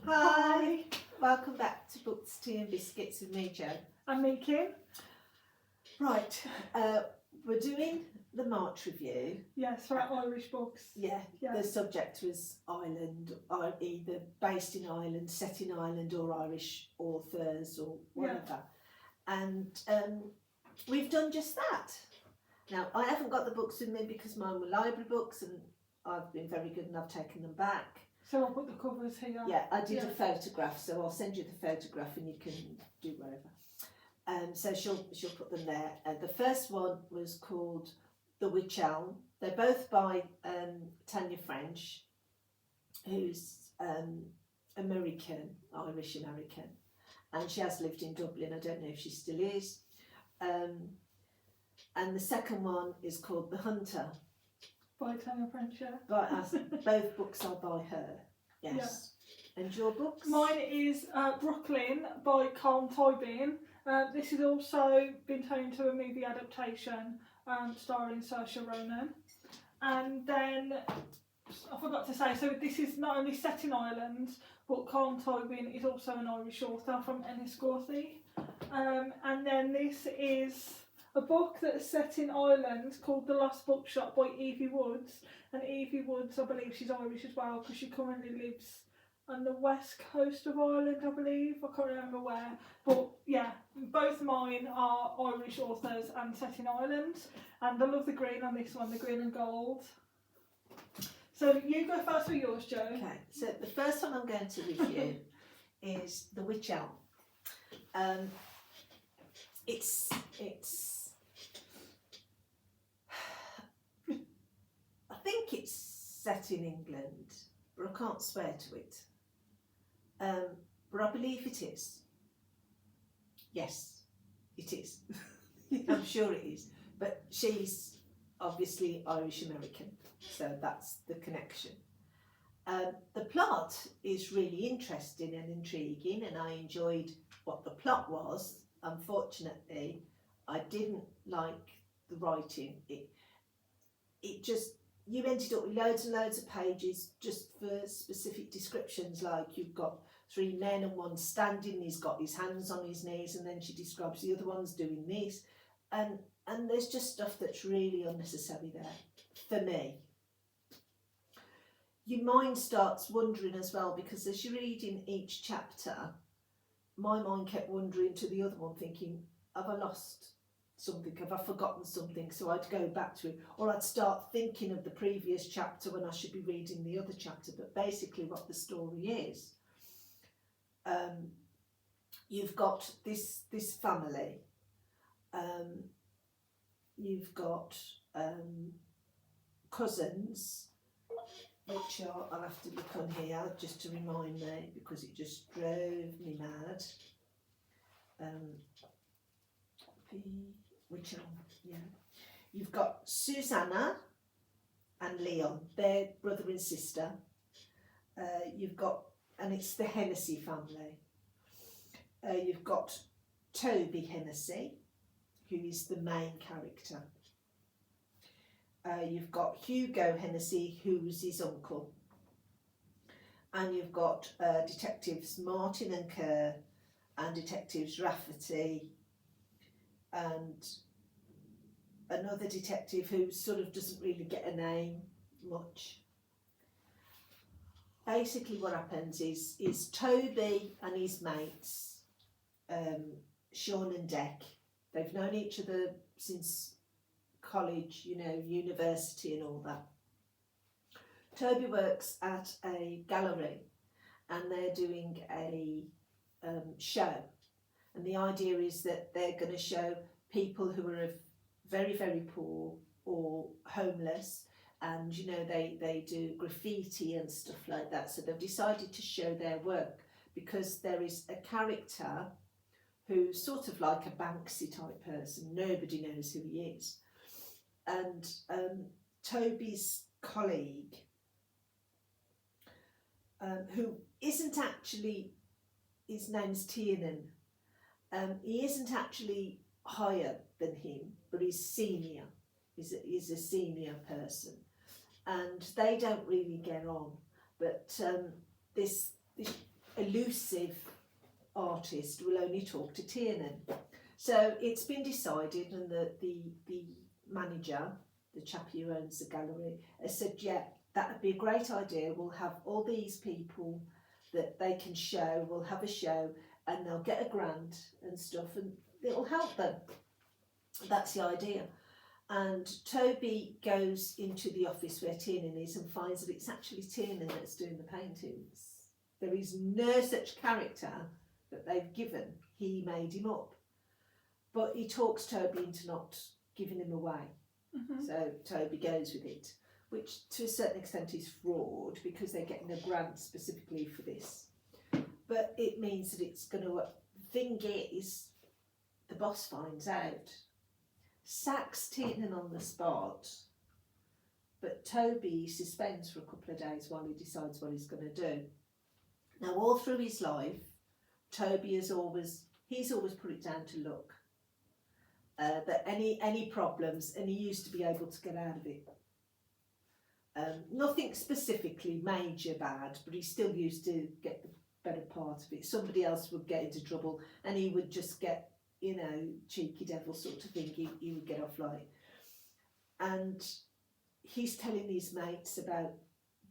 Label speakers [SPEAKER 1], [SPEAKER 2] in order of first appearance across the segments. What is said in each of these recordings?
[SPEAKER 1] Hi, welcome back to Books, Tea and Biscuits with me, Jo.
[SPEAKER 2] And me, Kim.
[SPEAKER 1] Right, we're doing the March review.
[SPEAKER 2] Yes, for our Irish books.
[SPEAKER 1] Yeah, the subject was Ireland, either based in Ireland, set in Ireland, or Irish authors, or whatever. And we've done just that. Now, I haven't got the books with me because mine were library books, and I've been very good and I've taken them back.
[SPEAKER 2] So I'll put the covers here.
[SPEAKER 1] Yeah, I did a photograph, so I'll send you the photograph and you can do whatever. So she'll put them there. The first one was called The Witch Elm. They're both by Tana French, who's American, Irish American, and she has lived in Dublin. I don't know if she still is. And the second one is called The Hunter.
[SPEAKER 2] By Tana French, yeah.
[SPEAKER 1] But both books are by her, yes. Yeah. And your books?
[SPEAKER 2] Mine is Brooklyn by Colm Toibin. This has also been turned into a movie adaptation starring Saoirse Ronan. And then, I forgot to say, so this is not only set in Ireland, but Colm Toibin is also an Irish author from Enniscorthy. And then this is a book that's set in Ireland called The Lost Bookshop by Evie Woods. And Evie Woods, I believe she's Irish as well, because she currently lives on the west coast of Ireland, I believe. I can't remember where. But yeah, both mine are Irish authors and set in Ireland. And I love the green on this one, the green and gold. So you go first with yours, Jo.
[SPEAKER 1] Okay, so the first one I'm going to review is The Witch Elm. It's I think it's set in England, but I can't swear to it. But I believe it is. Yes, it is. I'm sure it is. But she's obviously Irish American, so that's the connection. The plot is really interesting and intriguing, and I enjoyed what the plot was. Unfortunately, I didn't like the writing. It just, you ended up with loads and loads of pages just for specific descriptions, like you've got 3 men and one standing, he's got his hands on his knees, and then she describes the other ones doing this, and there's just stuff that's really unnecessary there for me. Your mind starts wandering as well, because as you're reading each chapter, my mind kept wandering to the other one, thinking, have I lost something, have I forgotten something? So I'd go back to it, or I'd start thinking of the previous chapter when I should be reading the other chapter. But basically what the story is, you've got this family, you've got cousins, which are, I'll have to look on here just to remind me, because it just drove me mad. Which one? Yeah. You've got Susanna and Leon, they're brother and sister. You've got, and it's the Hennessy family. You've got Toby Hennessy, who is the main character. You've got Hugo Hennessy, who's his uncle. And you've got detectives Martin and Kerr, and detectives Rafferty, and another detective who sort of doesn't really get a name much. Basically what happens is Toby and his mates, Sean and Dec, they've known each other since college, you know, university and all that. Toby works at a gallery and they're doing a show, and the idea is that they're going to show people who are very, very poor or homeless, and you know, they do graffiti and stuff like that. So they've decided to show their work, because there is a character who's sort of like a Banksy type person. Nobody knows who he is. And Toby's colleague, who isn't actually, his name's Tiernan, he isn't actually higher than him, but he's senior. He's a senior person, and they don't really get on. But this elusive artist will only talk to Tiernan. So it's been decided, and the manager, the chap who owns the gallery, has said, yeah, that would be a great idea. We'll have all these people that they can show, we'll have a show, and they'll get a grant and stuff, and it'll help them. That's the idea. And Toby goes into the office where Tiernan is and finds that it's actually Tiernan that's doing the paintings. There is no such character that they've given. He made him up. But he talks Toby into not giving him away.
[SPEAKER 2] Mm-hmm.
[SPEAKER 1] So Toby goes with it, which to a certain extent is fraud because they're getting a grant specifically for this. But it means that it's going to, the thing is, the boss finds out, sacks Tiernan on the spot, but Toby suspends for a couple of days while he decides what he's going to do. Now, all through his life, Toby he's always put it down to luck. That any problems, and he used to be able to get out of it. Nothing specifically major bad, but he still used to get the better part of it. Somebody else would get into trouble, and he would just get, cheeky devil sort of thing. He would get off light. And he's telling his mates about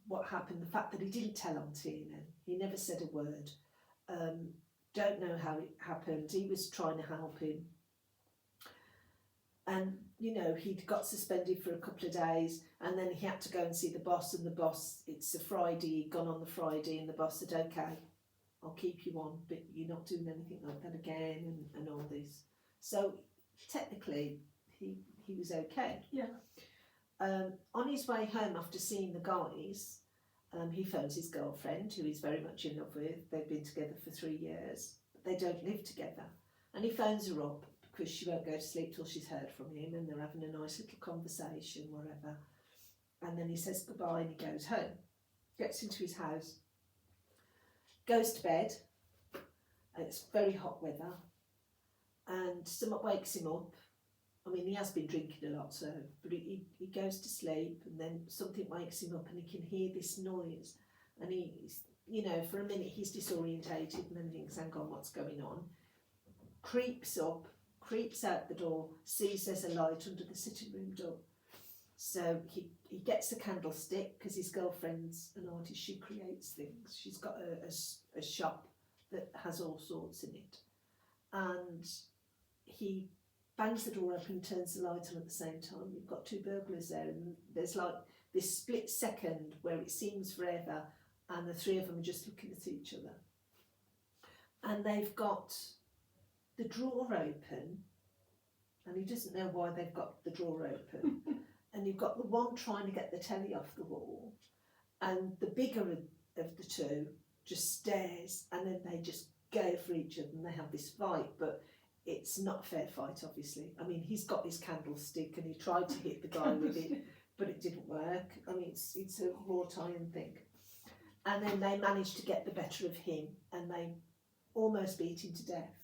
[SPEAKER 1] what happened, the fact that he didn't tell on Tiernan. He never said a word. Don't know how it happened. He was trying to help him. And, he'd got suspended for a couple of days, and then he had to go and see the boss, and the boss, it's a Friday, he'd gone on the Friday, and the boss said, okay, I'll keep you on, but you're not doing anything like that again, and all this. So, technically, he was okay.
[SPEAKER 2] Yeah.
[SPEAKER 1] On his way home after seeing the guys, he phones his girlfriend, who he's very much in love with. They've been together for 3 years, but they don't live together. And he phones her up because she won't go to sleep till she's heard from him, and they're having a nice little conversation, whatever. And then he says goodbye and he goes home, gets into his house, goes to bed, and it's very hot weather, and something wakes him up. I mean, he has been drinking a lot, but he goes to sleep, and then something wakes him up, and he can hear this noise, and he's, for a minute he's disorientated, and then thinks, hang on, what's going on? Creeps up, creeps out the door, sees there's a light under the sitting room door. So he gets a candlestick, because his girlfriend's an artist, she creates things. She's got a shop that has all sorts in it. And he bangs the door open and turns the light on at the same time. You've got two burglars there, and there's like this split second where it seems forever, and the three of them are just looking at each other. And they've got the drawer open, and he doesn't know why they've got the drawer open. And you've got the one trying to get the telly off the wall, and the bigger of the two just stares, and then they just go for each other, and they have this fight. But it's not a fair fight, obviously. I mean, he's got his candlestick, and he tried to hit the guy with it, but it didn't work. I mean, it's a wrought iron thing. And then they managed to get the better of him, and they almost beat him to death.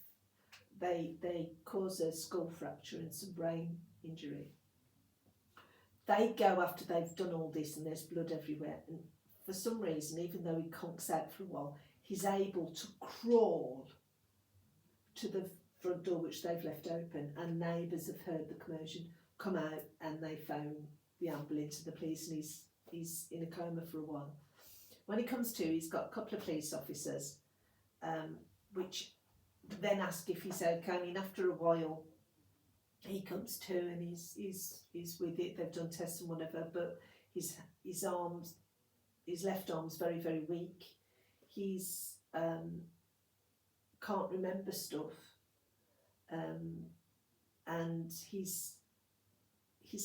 [SPEAKER 1] They cause a skull fracture and some brain injury. They go after they've done all this, and there's blood everywhere. And for some reason, even though he conks out for a while, he's able to crawl to the front door, which they've left open. And neighbours have heard the commotion, come out, and they phone the ambulance and the police, and he's in a coma for a while. When he comes to, he's got a couple of police officers, which then ask if he's okay. I mean, after a while, he comes to, and he's with it. They've done tests and whatever, but his left arm's very, very weak. He's can't remember stuff, and his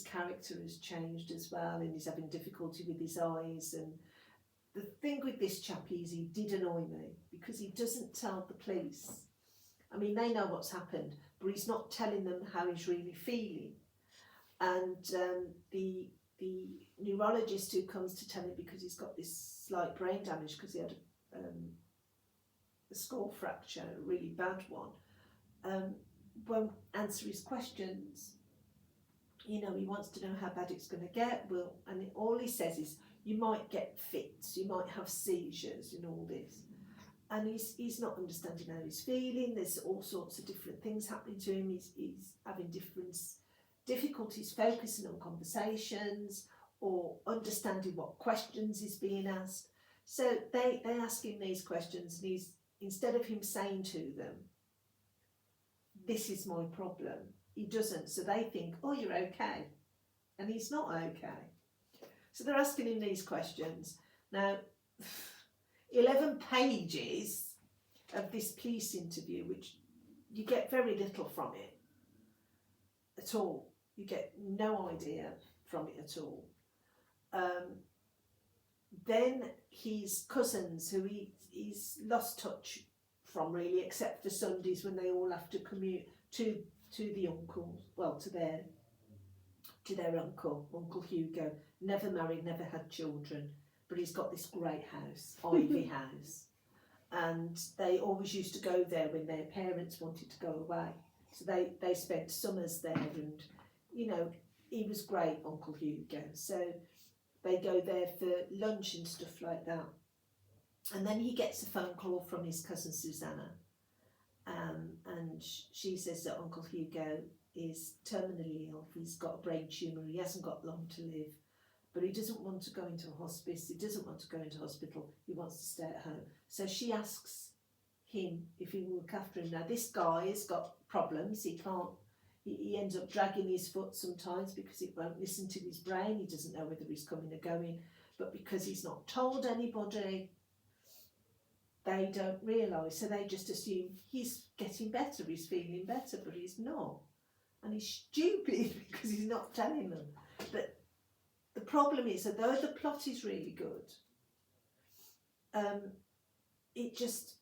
[SPEAKER 1] character has changed as well, and he's having difficulty with his eyes. And the thing with this chap is, he did annoy me because he doesn't tell the police. I mean, they know what's happened, but he's not telling them how he's really feeling. And the neurologist who comes to tell him, because he's got this slight brain damage because he had a skull fracture, a really bad one, won't answer his questions. He wants to know how bad it's going to get. And all he says is, you might get fits, you might have seizures and all this. and he's not understanding how he's feeling. There's all sorts of different things happening to him. He's having difficulties focusing on conversations or understanding what questions is being asked. So they ask him these questions, and instead of him saying to them, "This is my problem," he doesn't. So they think, "Oh, you're okay," and he's not okay. So they're asking him these questions. Now, 11 pages of this police interview, which you get very little from it at all. You get no idea from it at all. Then his cousins, who he's lost touch from really, except for Sundays when they all have to commute to the uncle, well, to their Uncle Hugo. Never married, never had children, but he's got this great house, Ivy house, and they always used to go there when their parents wanted to go away. So they spent summers there, and you know, he was great, Uncle Hugo. So they go there for lunch and stuff like that. And then he gets a phone call from his cousin Susanna, and she says that Uncle Hugo is terminally ill. He's got a brain tumour. He hasn't got long to live, but he doesn't want to go into a hospice. He doesn't want to go into hospital. He wants to stay at home. So she asks him if he will look after him. Now this guy has got problems. He can't. He ends up dragging his foot sometimes because it won't listen to his brain. He doesn't know whether he's coming or going. But because he's not told anybody, they don't realise. So they just assume he's getting better, he's feeling better, but he's not. And he's stupid because he's not telling them. But the problem is that though the plot is really good, it just,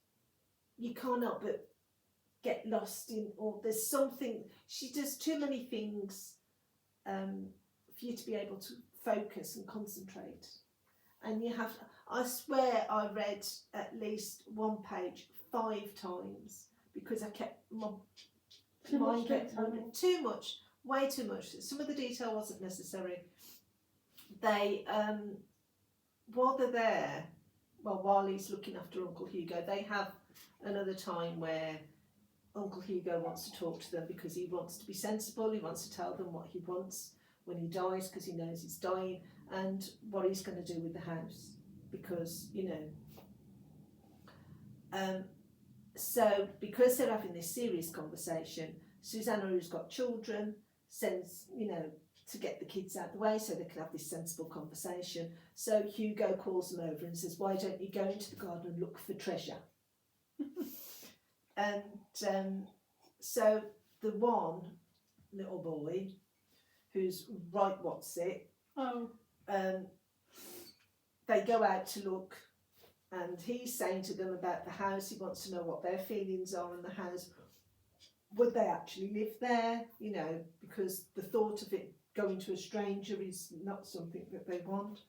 [SPEAKER 1] you can't help but get lost in, or there's something, she does too many things for you to be able to focus and concentrate. And you have, I swear I read at least one page 5 times because I kept, my mind kept wandering. Too much, way too much. Some of the detail wasn't necessary. They, while they're there, while he's looking after Uncle Hugo, they have another time where Uncle Hugo wants to talk to them because he wants to be sensible. He wants to tell them what he wants when he dies because he knows he's dying, and what he's going to do with the house because, you know. So because they're having this serious conversation, Susanna, who's got children, sends, you know, to get the kids out of the way so they can have this sensible conversation. So Hugo calls them over and says, "Why don't you go into the garden and look for treasure?" And so the one little boy who's right what's it, they go out to look, and he's saying to them about the house. He wants to know what their feelings are on the house. Would they actually live there? You know, because the thought of it going to a stranger is not something that they want.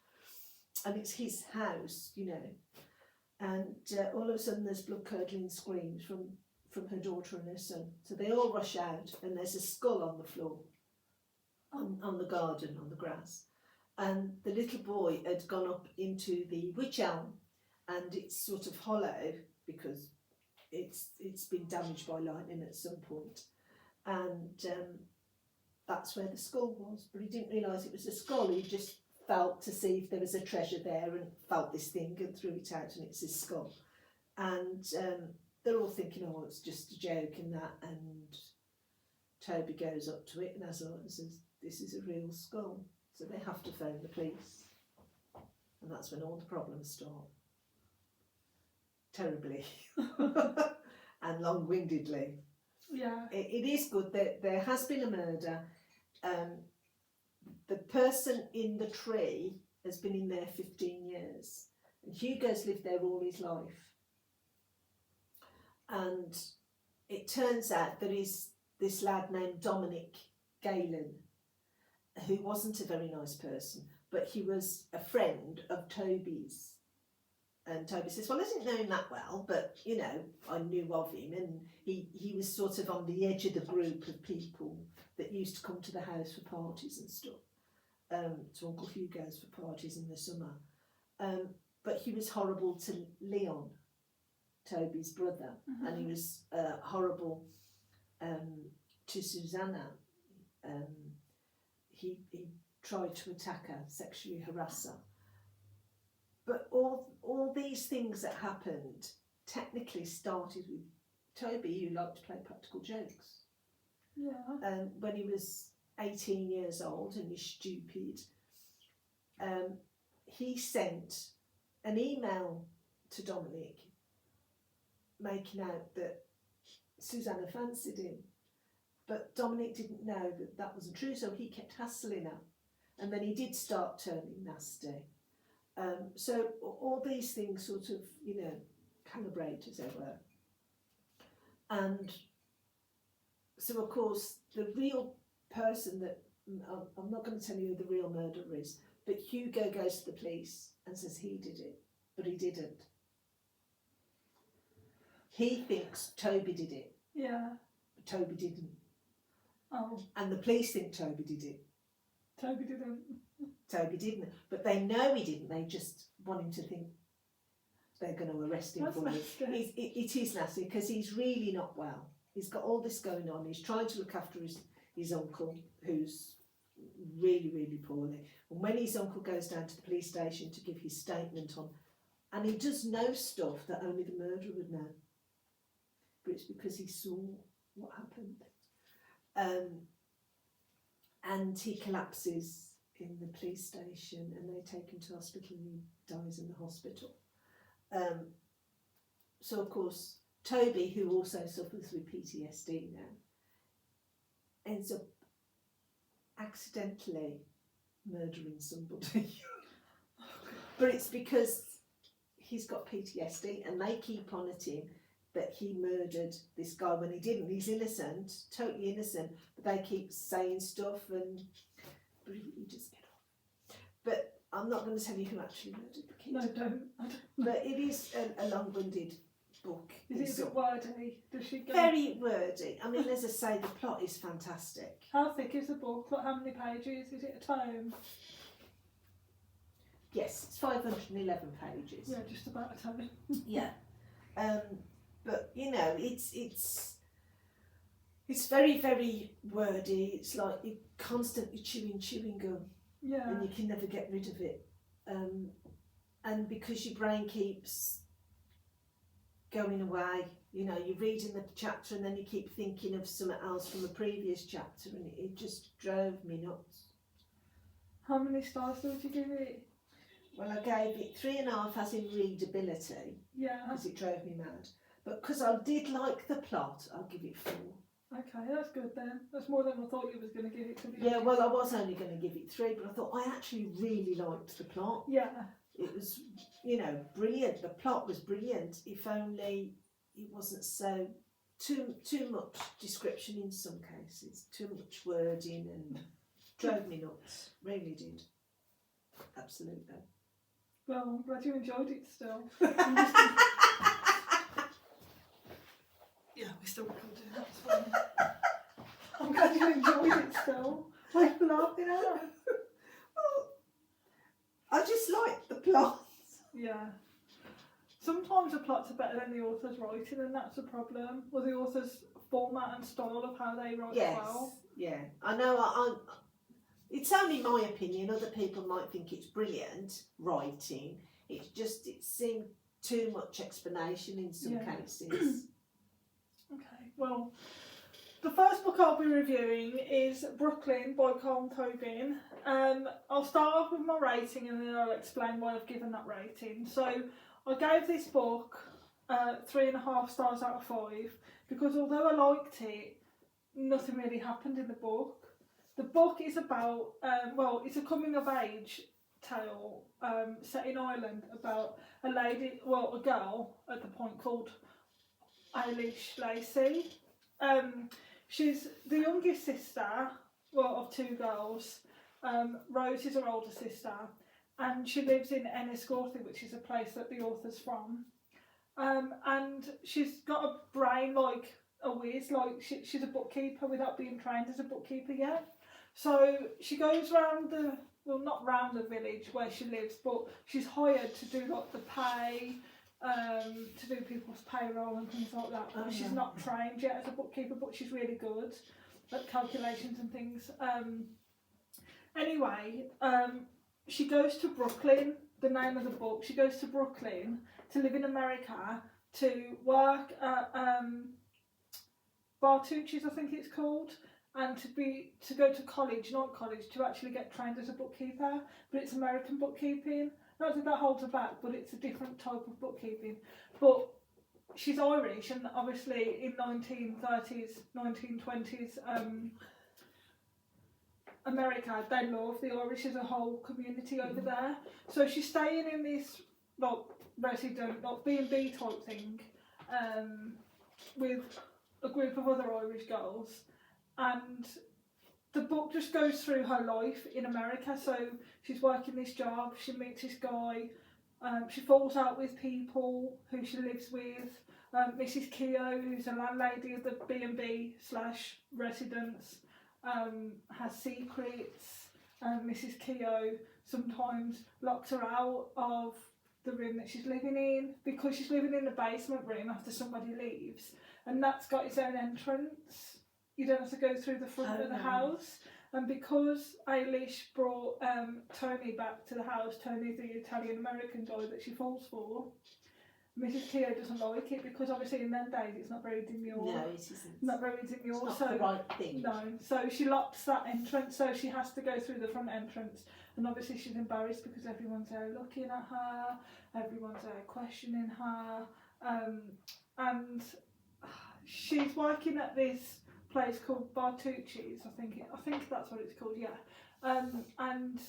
[SPEAKER 1] And it's his house, you know. And all of a sudden there's blood-curdling screams from her daughter and her son. So they all rush out, and there's a skull on the floor, on the garden, on the grass. And the little boy had gone up into the wych elm, and it's sort of hollow because it's been damaged by lightning at some point. And that's where the skull was. But he didn't realise it was a skull. He just felt to see if there was a treasure there, and felt this thing and threw it out, and it's his skull. And they're all thinking, oh, it's just a joke and that, and Toby goes up to it and has a look and says, "This is a real skull." So they have to phone the police, and that's when all the problems start. Terribly and long-windedly.
[SPEAKER 2] Yeah.
[SPEAKER 1] It is good that there has been a murder. The person in the tree has been in there 15 years. And Hugo's lived there all his life. And it turns out there is this lad named Dominic Galen, who wasn't a very nice person, but he was a friend of Toby's. And Toby says, "Well, I didn't know him that well, but, you know, I knew of him." And he was sort of on the edge of the group of people that used to come to the house for parties and stuff, to Uncle Hugo's for parties in the summer. But he was horrible to Leon. Toby's brother, and he was horrible to Susanna. He tried to attack her, sexually harass her. But all these things that happened technically started with Toby, who liked to play practical jokes.
[SPEAKER 2] Yeah.
[SPEAKER 1] When he was 18 years old and he's stupid, he sent an email to Dominic making out that Susanna fancied him. But Dominic didn't know that that wasn't true, so he kept hassling her. And then he did start turning nasty. So all these things sort of, calibrate, as it were. And so, of course, the real person that, I'm not going to tell you who the real murderer is, but Hugo goes to the police and says he did it, but he didn't. He thinks Toby did it.
[SPEAKER 2] Yeah.
[SPEAKER 1] But Toby didn't.
[SPEAKER 2] Oh.
[SPEAKER 1] And the police think Toby did it.
[SPEAKER 2] Toby didn't.
[SPEAKER 1] Toby didn't. But they know he didn't. They just want him to think they're going to arrest him for it. It is nasty because he's really not well. He's got all this going on. He's trying to look after his uncle, who's really, really poorly. And when his uncle goes down to the police station to give his statement on, and he does know stuff that only the murderer would know. But it's because he saw what happened. And he collapses in the police station and they take him to hospital and he dies in the hospital. So of course Toby, who also suffers with PTSD now, ends up accidentally murdering somebody. But it's because he's got PTSD and they keep on at him that he murdered this guy when he didn't. He's innocent, totally innocent, but they keep saying stuff and but he just get off. But I'm not going to tell you who actually murdered the kid.
[SPEAKER 2] No, don't.
[SPEAKER 1] But it is a long-winded book.
[SPEAKER 2] Is it a bit wordy? Does she go?
[SPEAKER 1] Very wordy. I mean, as I say, the plot is fantastic.
[SPEAKER 2] How thick is the book? Like, how many pages? Is it a tome?
[SPEAKER 1] Yes, it's 511 pages.
[SPEAKER 2] Yeah, just about a tome.
[SPEAKER 1] Yeah. But it's very, very wordy. It's like you're constantly chewing gum.
[SPEAKER 2] Yeah.
[SPEAKER 1] And you can never get rid of it. And because your brain keeps going away, you're reading the chapter and then you keep thinking of something else from a previous chapter, and it just drove me nuts.
[SPEAKER 2] How many stars would you give it?
[SPEAKER 1] Well, I gave it 3.5 as in readability.
[SPEAKER 2] Yeah.
[SPEAKER 1] Because it drove me mad. But because I did like the plot, I'll give it 4.
[SPEAKER 2] Okay, that's good then. That's more than I thought you was going to give it to me.
[SPEAKER 1] Yeah, well, I was only going to give it 3, but I thought I actually really liked the plot.
[SPEAKER 2] Yeah.
[SPEAKER 1] It was, brilliant. The plot was brilliant. If only it wasn't so too much description in some cases, too much wording, and drove me nuts. Really did. Absolutely.
[SPEAKER 2] Well, I'm glad you enjoyed it still. Yeah, we're still recording, that's fine. I'm glad you enjoyed it still. Why are you laughing at?
[SPEAKER 1] Well, I just like the plot.
[SPEAKER 2] Yeah. Sometimes the plots are better than the author's writing, and that's the problem. Or the author's format and style of how they write well.
[SPEAKER 1] Yeah. I know. It's only my opinion. Other people might think it's brilliant writing. It seemed too much explanation in some cases.
[SPEAKER 2] Okay, well, the first book I'll be reviewing is Brooklyn by Colm Toibin. I'll start off with my rating and then I'll explain why I've given that rating. So I gave this book 3.5 stars out of 5 because although I liked it, nothing really happened in the book. The book is about, it's a coming of age tale set in Ireland about a girl at the point called Eilish Lacey. She's the youngest sister, of 2 girls. Rose is her older sister, and she lives in Enniscorthy, which is a place that the author's from. And she's got a brain like a whiz, like she's a bookkeeper without being trained as a bookkeeper yet. So she goes round not round the village where she lives, but she's hired to do like the pay, to do people's payroll and things like that.
[SPEAKER 1] Oh,
[SPEAKER 2] She's
[SPEAKER 1] yeah.
[SPEAKER 2] not trained yet as a bookkeeper, but she's really good at calculations and things. Anyway, she goes to Brooklyn, the name of the book, she goes to Brooklyn to live in America to work at Bartucci's, I think it's called, and to go to college, not college, to actually get trained as a bookkeeper, but it's American bookkeeping. Not that that holds her back, but it's a different type of bookkeeping. But she's Irish, and obviously in 1930s, 1920s, America, they love the Irish as a whole community over there. So she's staying in this resident, B&B type thing, with a group of other Irish girls, and the book just goes through her life in America. So she's working this job, she meets this guy, she falls out with people who she lives with. Mrs. Keogh, who's a landlady of the B&B / residence, has secrets. Mrs. Keogh sometimes locks her out of the room that she's living in because she's living in the basement room after somebody leaves, and that's got its own entrance. You don't have to go through the front of the house. And because Eilish brought Tony back to the house, Tony's the Italian-American guy that she falls for, Mrs. Keogh doesn't like it because obviously in them days it's not very demure.
[SPEAKER 1] No, it isn't.
[SPEAKER 2] Not very demure.
[SPEAKER 1] It's not the right thing.
[SPEAKER 2] No, so she locks that entrance, so she has to go through the front entrance. And obviously she's embarrassed because everyone's there looking at her, everyone's there questioning her, and she's working at this place called Bartucci's, I think that's what it's called, yeah. And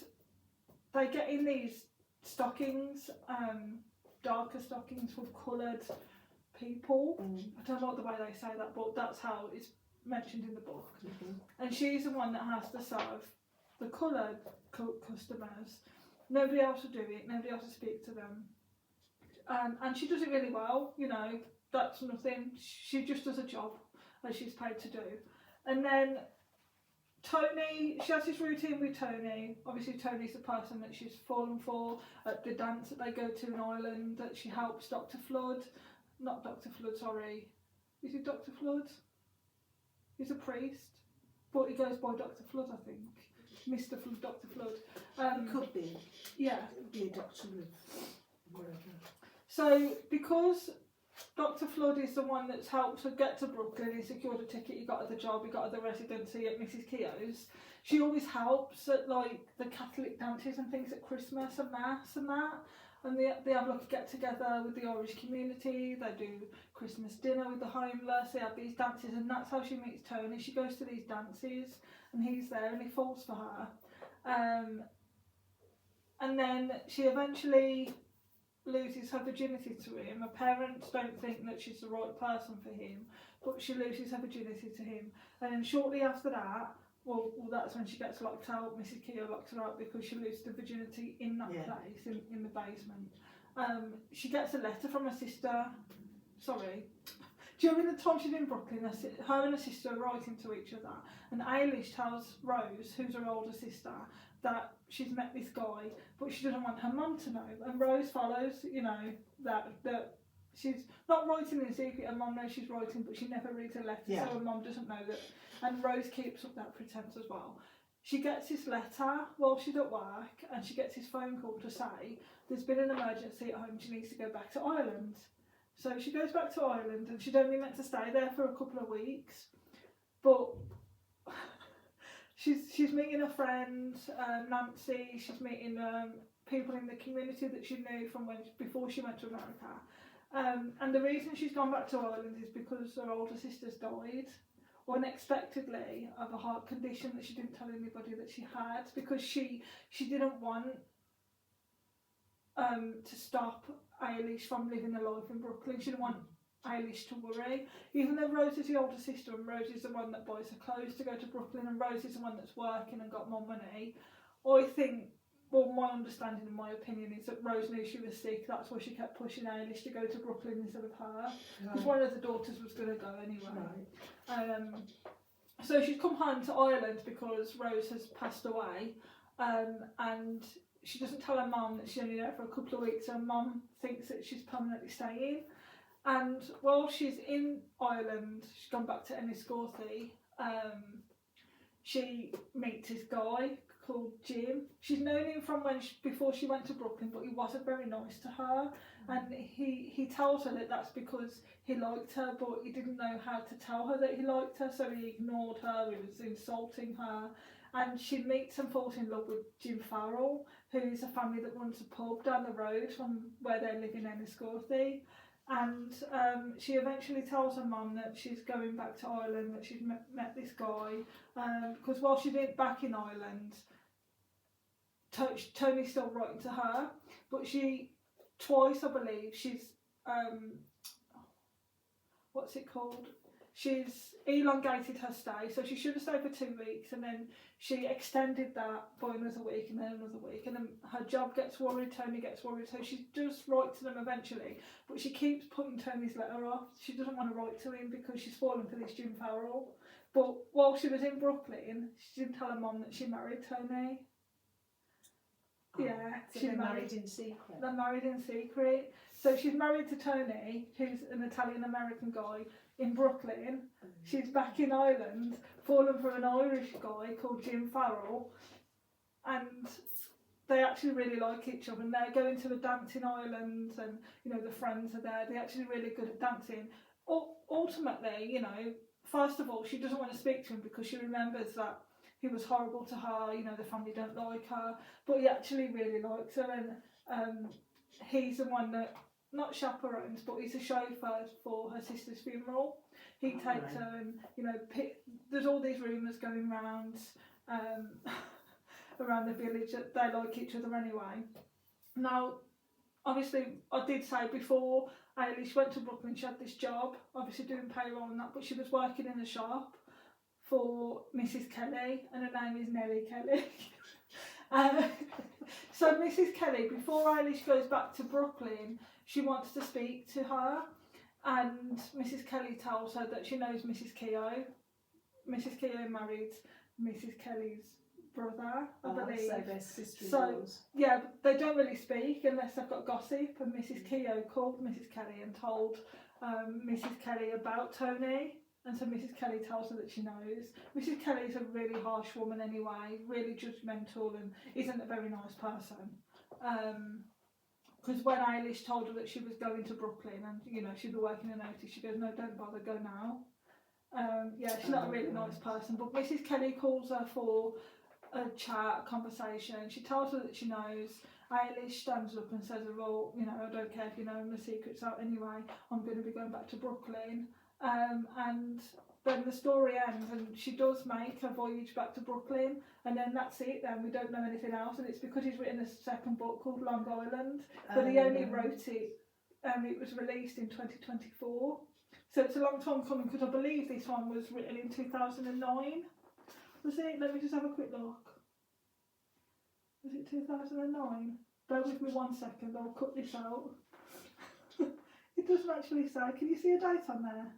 [SPEAKER 2] they get in these stockings, darker stockings with coloured people. I don't like the way they say that, but that's how it's mentioned in the book. And she's the one that has to serve the coloured customers. Nobody else will do it, nobody else will speak to them. And she does it really well, you know, that's nothing. She just does a job that she's paid to do. And then Tony, she has this routine with Tony. Obviously Tony's the person that she's fallen for at the dance that they go to in Ireland, that she helps Dr. Flood. Not Dr. Flood, sorry. Is it Dr. Flood? He's a priest, but he goes by Dr. Flood, I think. Mr. Flood, Dr. Flood.
[SPEAKER 1] It could be.
[SPEAKER 2] Yeah.
[SPEAKER 1] It could be a doctor of whatever.
[SPEAKER 2] So because Dr. Flood is the one that's helped her get to Brooklyn, he secured a ticket, he got her the job, he got her the residency at Mrs. Keogh's. She always helps at like the Catholic dances and things at Christmas and Mass and that. And they have like a get together with the Irish community, they do Christmas dinner with the homeless, they have these dances, and that's how she meets Tony. She goes to these dances and he's there and he falls for her. And then she eventually loses her virginity to him. Her parents don't think that she's the right person for him, but she loses her virginity to him. And then shortly after that, well that's when she gets locked out. Mrs. Keogh locks her out because she loses the virginity in that place, in the basement. She gets a letter from her sister. Sorry. During the time she's in Brooklyn, her and her sister are writing to each other, and Eilish tells Rose, who's her older sister, that she's met this guy, but she doesn't want her mum to know. And Rose follows, you know, that she's not writing in secret. Her mum knows she's writing, but she never reads a letter, so her mum doesn't know that. And Rose keeps up that pretense as well. She gets this letter while she's at work, and she gets this phone call to say there's been an emergency at home, she needs to go back to Ireland. So she goes back to Ireland, and she'd only meant to stay there for a couple of weeks, but she's meeting her friend Nancy. She's meeting people in the community that she knew from before she went to America. And the reason she's gone back to Ireland is because her older sister's died unexpectedly of a heart condition that she didn't tell anybody that she had, because she didn't want to stop Eilish from living a life in Brooklyn. She didn't want Eilish to worry, even though Rose is the older sister and Rose is the one that buys her clothes to go to Brooklyn and Rose is the one that's working and got more money. I think, well, my understanding and my opinion is that Rose knew she was sick, that's why she kept pushing Eilish to go to Brooklyn instead of her, because one of the daughters was going to go anyway. So she's come home to Ireland because Rose has passed away, and she doesn't tell her mum that she's only there for a couple of weeks. Her mum thinks that she's permanently staying. And while she's in Ireland, she's gone back to Enniscorthy, she meets this guy called Jim. She's known him from before she went to Brooklyn, but he wasn't very nice to her. And he tells her that that's because he liked her, but he didn't know how to tell her that he liked her, so he ignored her, he was insulting her. And she meets and falls in love with Jim Farrell, who's a family that runs a pub down the road from where they live in Enniscorthy. And she eventually tells her mum that she's going back to Ireland, that she's met this guy, because while she's back in Ireland, Tony's still writing to her, but twice I believe, she's, what's it called? She's elongated her stay, so she should have stayed for 2 weeks, and then she extended that by another week, and then another week, and then her job gets worried, Tony gets worried, so she does write to them eventually, but she keeps putting Tony's letter off. She doesn't want to write to him because she's fallen for this Jim Farrell. But while she was in Brooklyn, she didn't tell her mum that she married Tony. Yeah,
[SPEAKER 1] So
[SPEAKER 2] she's
[SPEAKER 1] they're married in secret.
[SPEAKER 2] They're married in secret. So she's married to Tony, who's an Italian-American guy, in Brooklyn. She's back in Ireland, fallen for an Irish guy called Jim Farrell, and they actually really like each other, and they're going to a dance in Ireland, and the friends are there. They're actually really good at dancing. Ultimately, first of all, she doesn't want to speak to him because she remembers that he was horrible to her, the family don't like her, but he actually really likes her, and he's the one that not chaperones, but he's a chauffeur for her sister's funeral. He takes her, and there's all these rumours going around around the village that they like each other anyway. Now, obviously, I did say before Eilish went to Brooklyn, she had this job, obviously doing payroll and that, but she was working in a shop for Mrs. Kelly, and her name is Nellie Kelly. So Mrs. Kelly, before Eilish goes back to Brooklyn, she wants to speak to her, and Mrs. Kelly tells her that she knows Mrs. Keogh. Mrs. Keogh married Mrs. Kelly's brother, I believe.
[SPEAKER 1] So they're sisters.
[SPEAKER 2] So, yeah, they don't really speak unless they've got gossip, and Mrs. Keogh called Mrs. Kelly and told Mrs. Kelly about Tony, and so Mrs. Kelly tells her that she knows. Mrs. Kelly is a really harsh woman anyway, really judgmental, and isn't a very nice person. Because when Eilish told her that she was going to Brooklyn and she'd be working a notice, she goes, no, don't bother, go now. Yeah, she's not a really nice person, but Mrs. Kelly calls her for a chat, a conversation. She tells her that she knows. Eilish stands up and says, well, I don't care if you know, the secret's out anyway, I'm going to be going back to Brooklyn. And then the story ends, and she does make her voyage back to Brooklyn, and then that's it. Then we don't know anything else, and it's because he's written a second book called Long Island, but he only wrote it, and it was released in 2024. So it's a long time coming, because I believe this one was written in 2009. Was it? Let me just have a quick look. Was it 2009? Bear with me 1 second, I'll cut this out. It doesn't actually say. Can you see a date on there?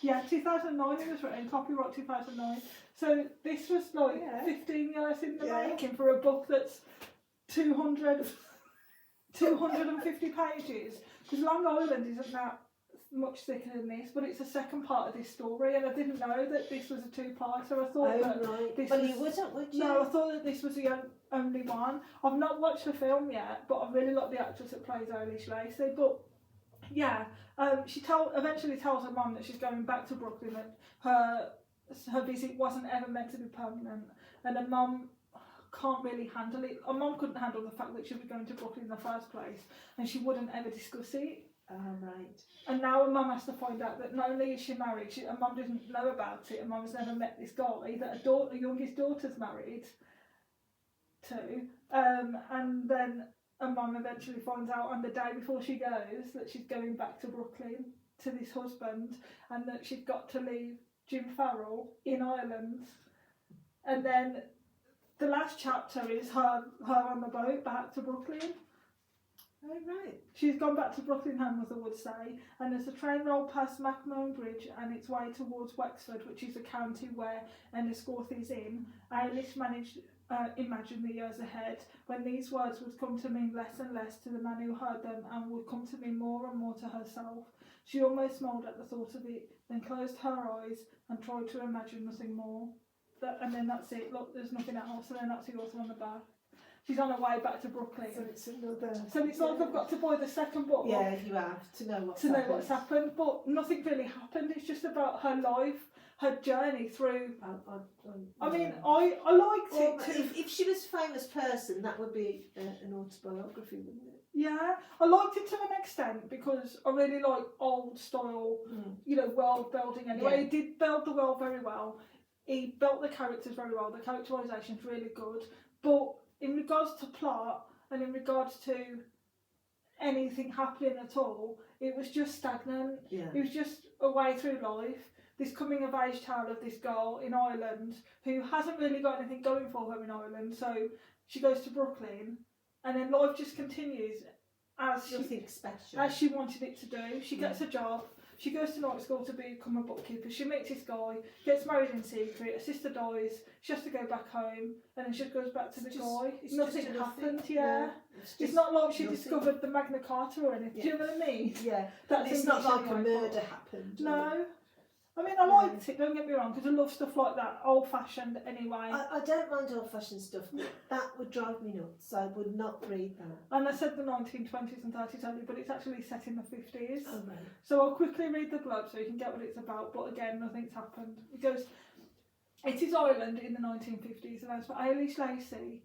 [SPEAKER 2] Yeah, 2009 it was written, copyright 2009. So this was 15 years in the making for a book that's 250 pages. Because Long Island isn't that much thicker than this, but it's the second part of this story, and I didn't know that this was a two-part, so I thought this
[SPEAKER 1] well,
[SPEAKER 2] was...
[SPEAKER 1] you wouldn't, would you?
[SPEAKER 2] No, I thought that this was the only one. I've not watched the film yet, but I really like the actress that plays Eilish Lacey, but yeah, she eventually tells her mum that she's going back to Brooklyn, that her visit wasn't ever meant to be permanent, and her mum can't really handle it. Her mum couldn't handle the fact that she was going to Brooklyn in the first place, and she wouldn't ever discuss it.
[SPEAKER 1] Right.
[SPEAKER 2] And now her mum has to find out that not only is she married, her mum didn't know about it, her mum's never met this guy that her youngest daughter's married to, and then her mum eventually finds out on the day before she goes that she's going back to Brooklyn to this husband, and that she's got to leave Jim Farrell in Ireland. And then the last chapter is her on the boat back to Brooklyn.
[SPEAKER 1] Oh, right.
[SPEAKER 2] She's gone back to Brooklyn, her mother would say, and as the train rolled past Macmillan Bridge and its way towards Wexford, which is the county where Enniscorthy's in, Eilish managed imagine the years ahead, when these words would come to mean less and less to the man who heard them and would come to mean more and more to herself. She almost smiled at the thought of it, then closed her eyes and tried to imagine nothing more. And then that's it. Look, there's nothing else. And then that's the author on the back. She's on her way back to Brooklyn.
[SPEAKER 1] So it's another.
[SPEAKER 2] So it's like I've got to buy the second book.
[SPEAKER 1] Yeah, you have to know what's
[SPEAKER 2] happened. But nothing really happened. It's just about her life, her journey through. I mean, I liked it too.
[SPEAKER 1] If she was a famous person, that would be an autobiography, wouldn't it?
[SPEAKER 2] Yeah, I liked it to an extent because I really like old style, world building. Anyway, he did build the world very well. He built the characters very well. The characterisation is really good, but in regards to plot and in regards to anything happening at all, it was just stagnant.
[SPEAKER 1] Yeah.
[SPEAKER 2] It was just a way through life. This coming of age tale of this girl in Ireland who hasn't really got anything going for her in Ireland, so she goes to Brooklyn, and then life just continues as she wanted it to do. She gets a job. She goes to night school to become a bookkeeper. She meets this guy, gets married in secret. Her sister dies. She has to go back home, and then she goes back to the guy. Nothing happened. Yeah, it's not like she discovered the Magna Carta or anything. Do you know what I mean?
[SPEAKER 1] Yeah,
[SPEAKER 2] that's
[SPEAKER 1] it's not like a murder happened.
[SPEAKER 2] No. I mean, I liked it, don't get me wrong, because I love stuff like that, old-fashioned anyway.
[SPEAKER 1] I don't mind old-fashioned stuff, but that would drive me nuts. I would not read that.
[SPEAKER 2] And I said the 1920s and 30s only, but it's actually set in the 50s.
[SPEAKER 1] Oh, right.
[SPEAKER 2] So I'll quickly read the blurb so you can get what it's about, but again, nothing's happened. It goes, it is Ireland in the 1950s, and as for Eilish Lacey,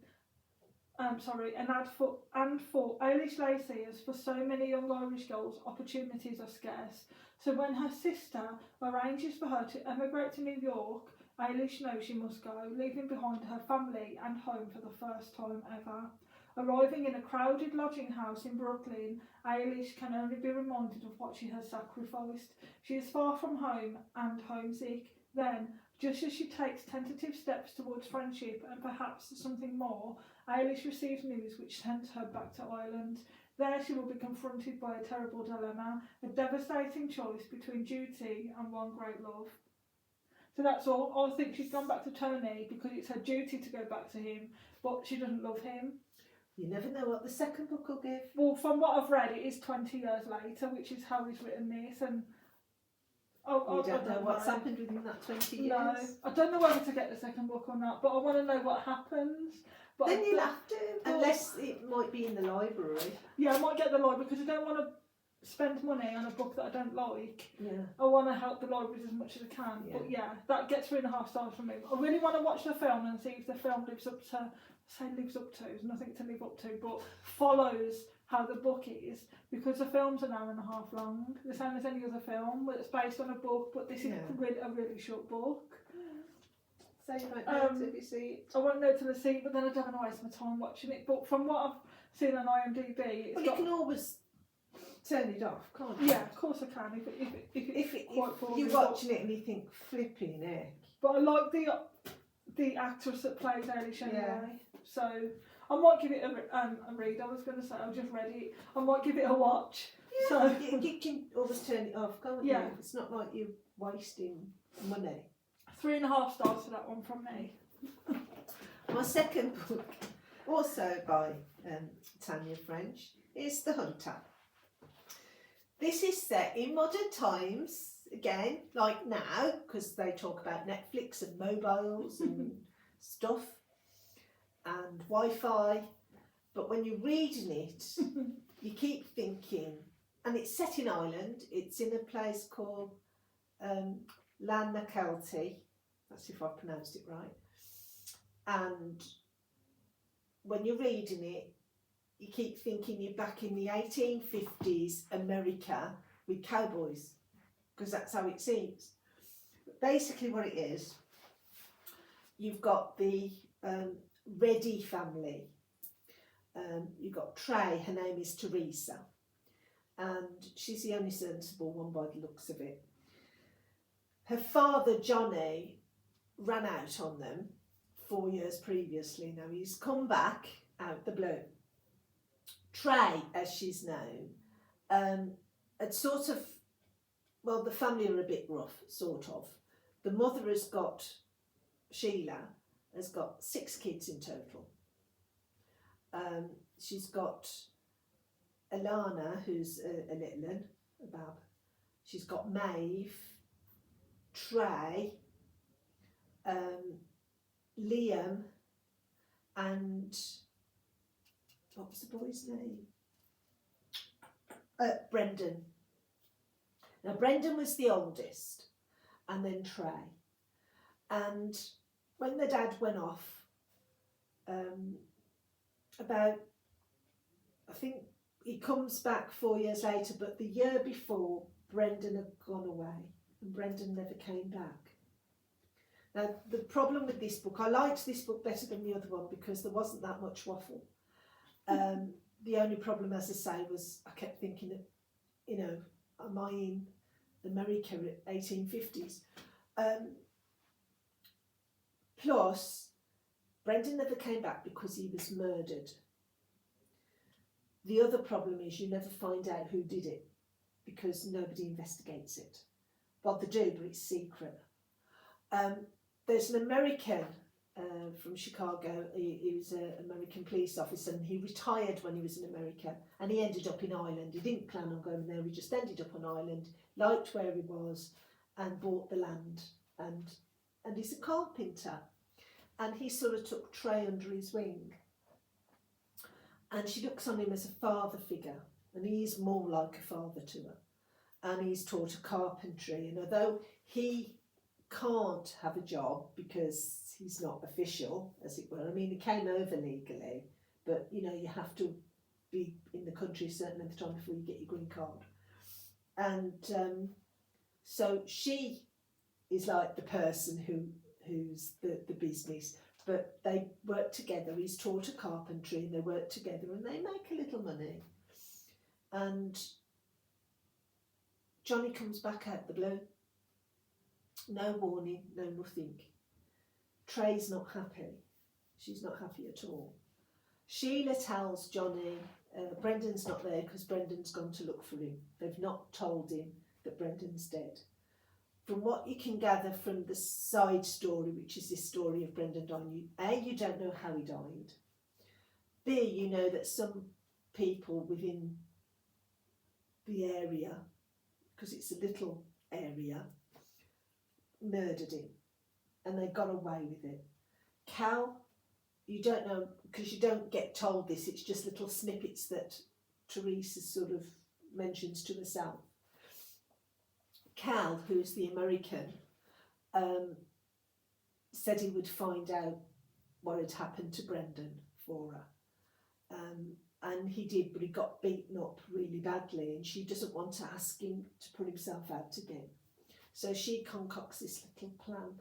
[SPEAKER 2] and for Eilish Lacey, as for so many young Irish girls, opportunities are scarce. So when her sister arranges for her to emigrate to New York, Eilish knows she must go, leaving behind her family and home for the first time ever. Arriving in a crowded lodging house in Brooklyn, Eilish can only be reminded of what she has sacrificed. She is far from home and homesick. Then, just as she takes tentative steps towards friendship and perhaps something more, Eilish receives news which sends her back to Ireland. There she will be confronted by a terrible dilemma, a devastating choice between duty and one great love. So that's all. I think she's gone back to Tony because it's her duty to go back to him, but she doesn't love him.
[SPEAKER 1] You never know what the second book will give.
[SPEAKER 2] Well, from what I've read, it is 20 years later, which is how he's written this, and
[SPEAKER 1] you don't know what's happened within that 20 years.
[SPEAKER 2] No, I don't know whether to get the second book or not, but I want to know what happens. But
[SPEAKER 1] then you'll have to, unless it might be in the library.
[SPEAKER 2] Yeah, I might get the library because I don't want to spend money on a book that I don't like.
[SPEAKER 1] Yeah.
[SPEAKER 2] I want to help the libraries as much as I can. Yeah. But yeah, that gets 3.5 stars from me. I really want to watch the film and see if the film lives up to, there's nothing to live up to, but follows how the book is, because the film's an hour and a half long, the same as any other film that's based on a book, but this is a really short book.
[SPEAKER 1] So you might know till you see it.
[SPEAKER 2] I won't know till I see it, but then I don't want to waste my time watching it. But from what I've seen on IMDb,
[SPEAKER 1] you can always turn it off, can't you?
[SPEAKER 2] Yeah, of course I can. If
[SPEAKER 1] you're watching it and you think flipping heck.
[SPEAKER 2] But I like the actress that plays Eilish anyway, so I might give it a read. I was going to say I've just read it. I might give it a watch.
[SPEAKER 1] Yeah,
[SPEAKER 2] so
[SPEAKER 1] you can always turn it off, can't you? It's not like you're wasting money.
[SPEAKER 2] 3.5 stars for that one from me.
[SPEAKER 1] My second book, also by Tanya French, is The Hunter. This is set in modern times, again, like now, because they talk about Netflix and mobiles and stuff and Wi-Fi. But when you're reading it, you keep thinking, and it's set in Ireland, it's in a place called Lannakelty. That's if I pronounced it right. And when you're reading it, you keep thinking you're back in the 1850s America with cowboys, because that's how it seems. But basically what it is, you've got the Reddy family. You've got Trey, her name is Teresa, and she's the only sensible one by the looks of it. Her father, Johnny, ran out on them 4 years previously. Now he's come back out the blue. Trey, as she's known, had sort of, well, the family are a bit rough, sort of. The mother has got Sheila, has got 6 kids in total. She's got Alana, who's a little one, a bab. She's got Maeve, Trey, Liam, and what was the boy's name? Brendan. Now Brendan was the oldest, and then Trey. And when the dad went off, I think he comes back 4 years later, but the year before, Brendan had gone away, and Brendan never came back. Now, the problem with this book, I liked this book better than the other one because there wasn't that much waffle. The only problem, as I say, was I kept thinking that, you know, am I in America at 1850s? Plus, Brendan never came back because he was murdered. The other problem is you never find out who did it because nobody investigates it. Well, they do, but it's secret. There's an American from Chicago. He was an American police officer, and he retired when he was in America, and he ended up in Ireland. He didn't plan on going there, he just ended up on Ireland, liked where he was, and bought the land. And he's a carpenter, and he sort of took Trey under his wing. And she looks on him as a father figure, and he is more like a father to her. And he's taught her carpentry, and although he can't have a job because he's not official, as it were. I mean, he came over legally, but you know, you have to be in the country a certain amount of time before you get your green card. And so she is like the person who's the business, but they work together. He's taught her carpentry, and they work together, and they make a little money. And Johnny comes back out the blue. No warning, no nothing. Trey's not happy. She's not happy at all. Sheila tells Johnny, Brendan's not there because Brendan's gone to look for him. They've not told him that Brendan's dead. From what you can gather from the side story, which is this story of Brendan dying, A, you don't know how he died. B, you know that some people within the area, because it's a little area, murdered him, and they got away with it. Cal, you don't know, because you don't get told this, it's just little snippets that Teresa sort of mentions to herself. Cal, who's the American, said he would find out what had happened to Brendan for her. And he did, but he got beaten up really badly, and she doesn't want to ask him to put himself out again. So she concocts this little plan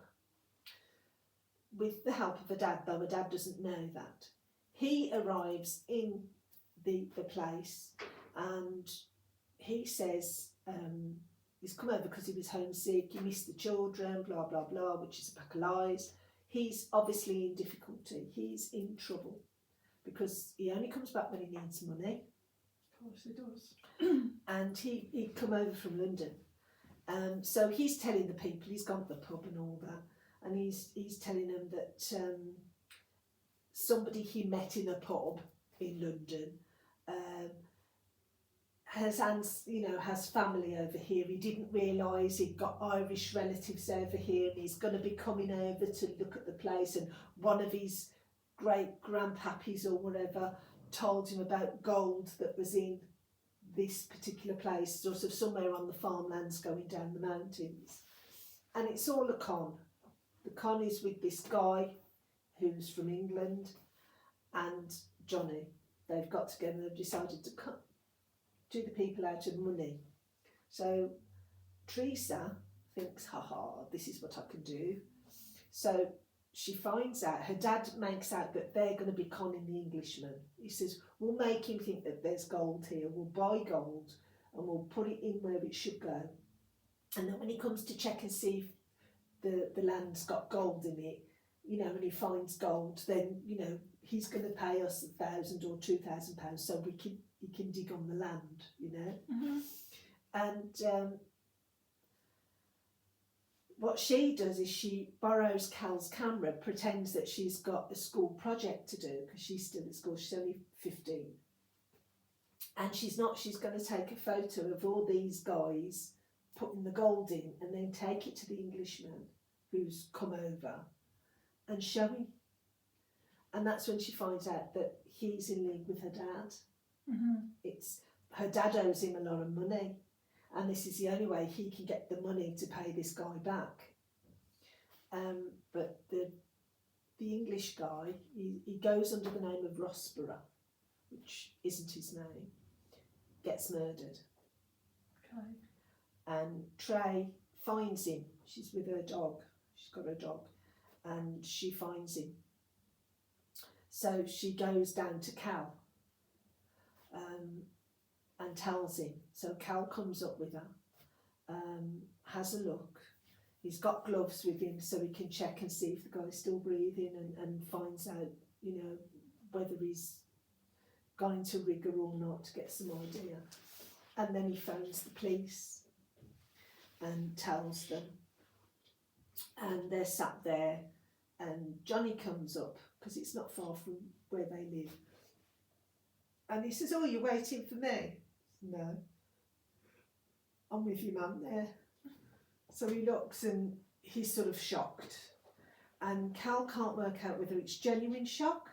[SPEAKER 1] with the help of her dad, though her dad doesn't know that. He arrives in the place, and he says he's come over because he was homesick, he missed the children, blah, blah, blah, which is a pack of lies. He's obviously in difficulty. He's in trouble because he only comes back when he needs money.
[SPEAKER 2] Of course he does.
[SPEAKER 1] And he'd come over from London. So he's telling the people, he's gone to the pub and all that, and he's telling them that somebody he met in a pub in London has family over here. He didn't realise he'd got Irish relatives over here, and he's going to be coming over to look at the place, and one of his great grandpappies or whatever told him about gold that was in this particular place, sort of somewhere on the farmlands going down the mountains. And it's all a con. The con is with this guy who's from England and Johnny. They've got together and they've decided to cut to the people out of money. So Teresa thinks, haha, this is what I can do. So she finds out, her dad makes out that they're going to be conning the Englishman. He says, we'll make him think that there's gold here, we'll buy gold and we'll put it in where it should go. And then when he comes to check and see if the land's got gold in it, you know, and he finds gold, then, you know, he's going to pay us £1,000 or £2,000 so he can dig on the land, you know.
[SPEAKER 2] Mm-hmm.
[SPEAKER 1] And what she does is she borrows Cal's camera, pretends that she's got a school project to do because she's still at school, she's only 15. And she's not, she's going to take a photo of all these guys putting the gold in and then take it to the Englishman who's come over and show him. And that's when she finds out that he's in league with her dad. It's her dad owes him a lot of money, and this is the only way he can get the money to pay this guy back. But the English guy, he goes under the name of Rossborough, which isn't his name, gets murdered.
[SPEAKER 2] Okay.
[SPEAKER 1] And Trey finds him. She's with her dog. She's got her dog, and she finds him. So she goes down to Cal and tells him. So Cal comes up with her, has a look. He's got gloves with him so he can check and see if the guy's still breathing, and finds out, you know, whether he's gone into rigor or not to get some idea. And then he phones the police and tells them. And they're sat there, and Johnny comes up because it's not far from where they live. And he says, "Oh, you're waiting for me?" "No, I'm with your mum there." So he looks and he's sort of shocked. And Cal can't work out whether it's genuine shock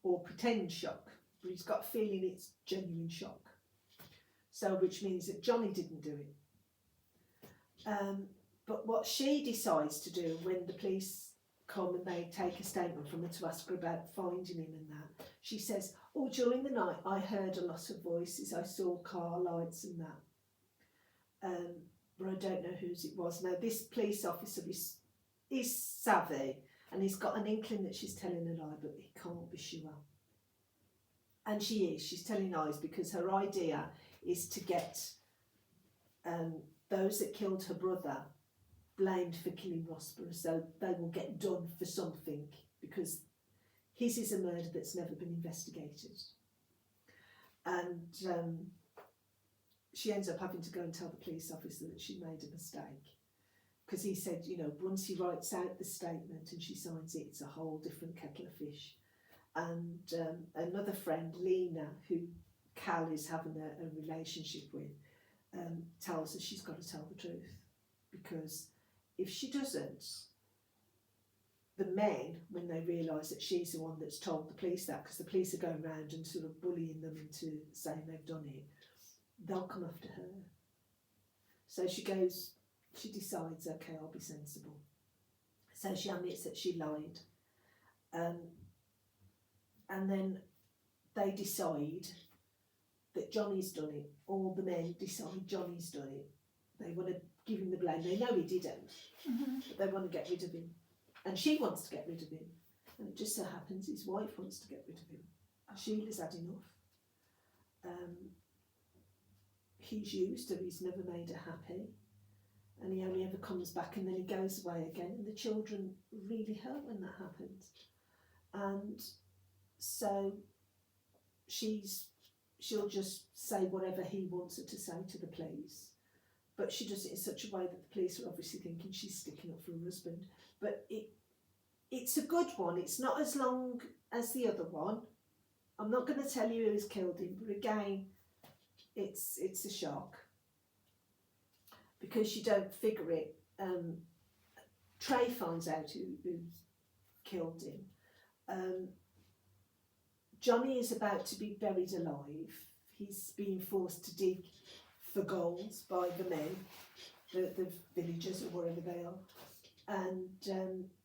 [SPEAKER 1] or pretend shock, but he's got a feeling it's genuine shock. So, which means that Johnny didn't do it. But what she decides to do when the police come and they take a statement from her to ask her about finding him and that, she says, "Oh, during the night I heard a lot of voices, I saw car lights and that. But I don't know whose it was." Now, this police officer is savvy, and he's got an inkling that she's telling a lie, but he can't be sure. And she's telling lies because her idea is to get those that killed her brother blamed for killing Rossborough, so they will get done for something, because his is a murder that's never been investigated. And she ends up having to go and tell the police officer that she made a mistake, because he said, you know, once he writes out the statement and she signs it, it's a whole different kettle of fish. And another friend, Lena, who Cal is having a relationship with, tells her she's got to tell the truth, because if she doesn't, the men, when they realise that she's the one that's told the police that, because the police are going around and sort of bullying them into saying they've done it, they'll come after her. So she decides, okay, I'll be sensible. So she admits that she lied. And then they decide that Johnny's done it. All the men decide Johnny's done it. They want to give him the blame. They know he didn't, but they want to get rid of him. And she wants to get rid of him. And it just so happens his wife wants to get rid of him. Sheila's had enough. He's used her, he's never made her happy. And he only ever comes back and then he goes away again. And the children really hurt when that happens. And so she'll just say whatever he wants her to say to the police. But she does it in such a way that the police are obviously thinking she's sticking up for her husband. But it's a good one. It's not as long as the other one. I'm not going to tell you who's killed him, but again, it's a shock. Because you don't figure it. Trey finds out who's killed him. Johnny is about to be buried alive. He's being forced to dig for gold by the men, the villagers or wherever they are. And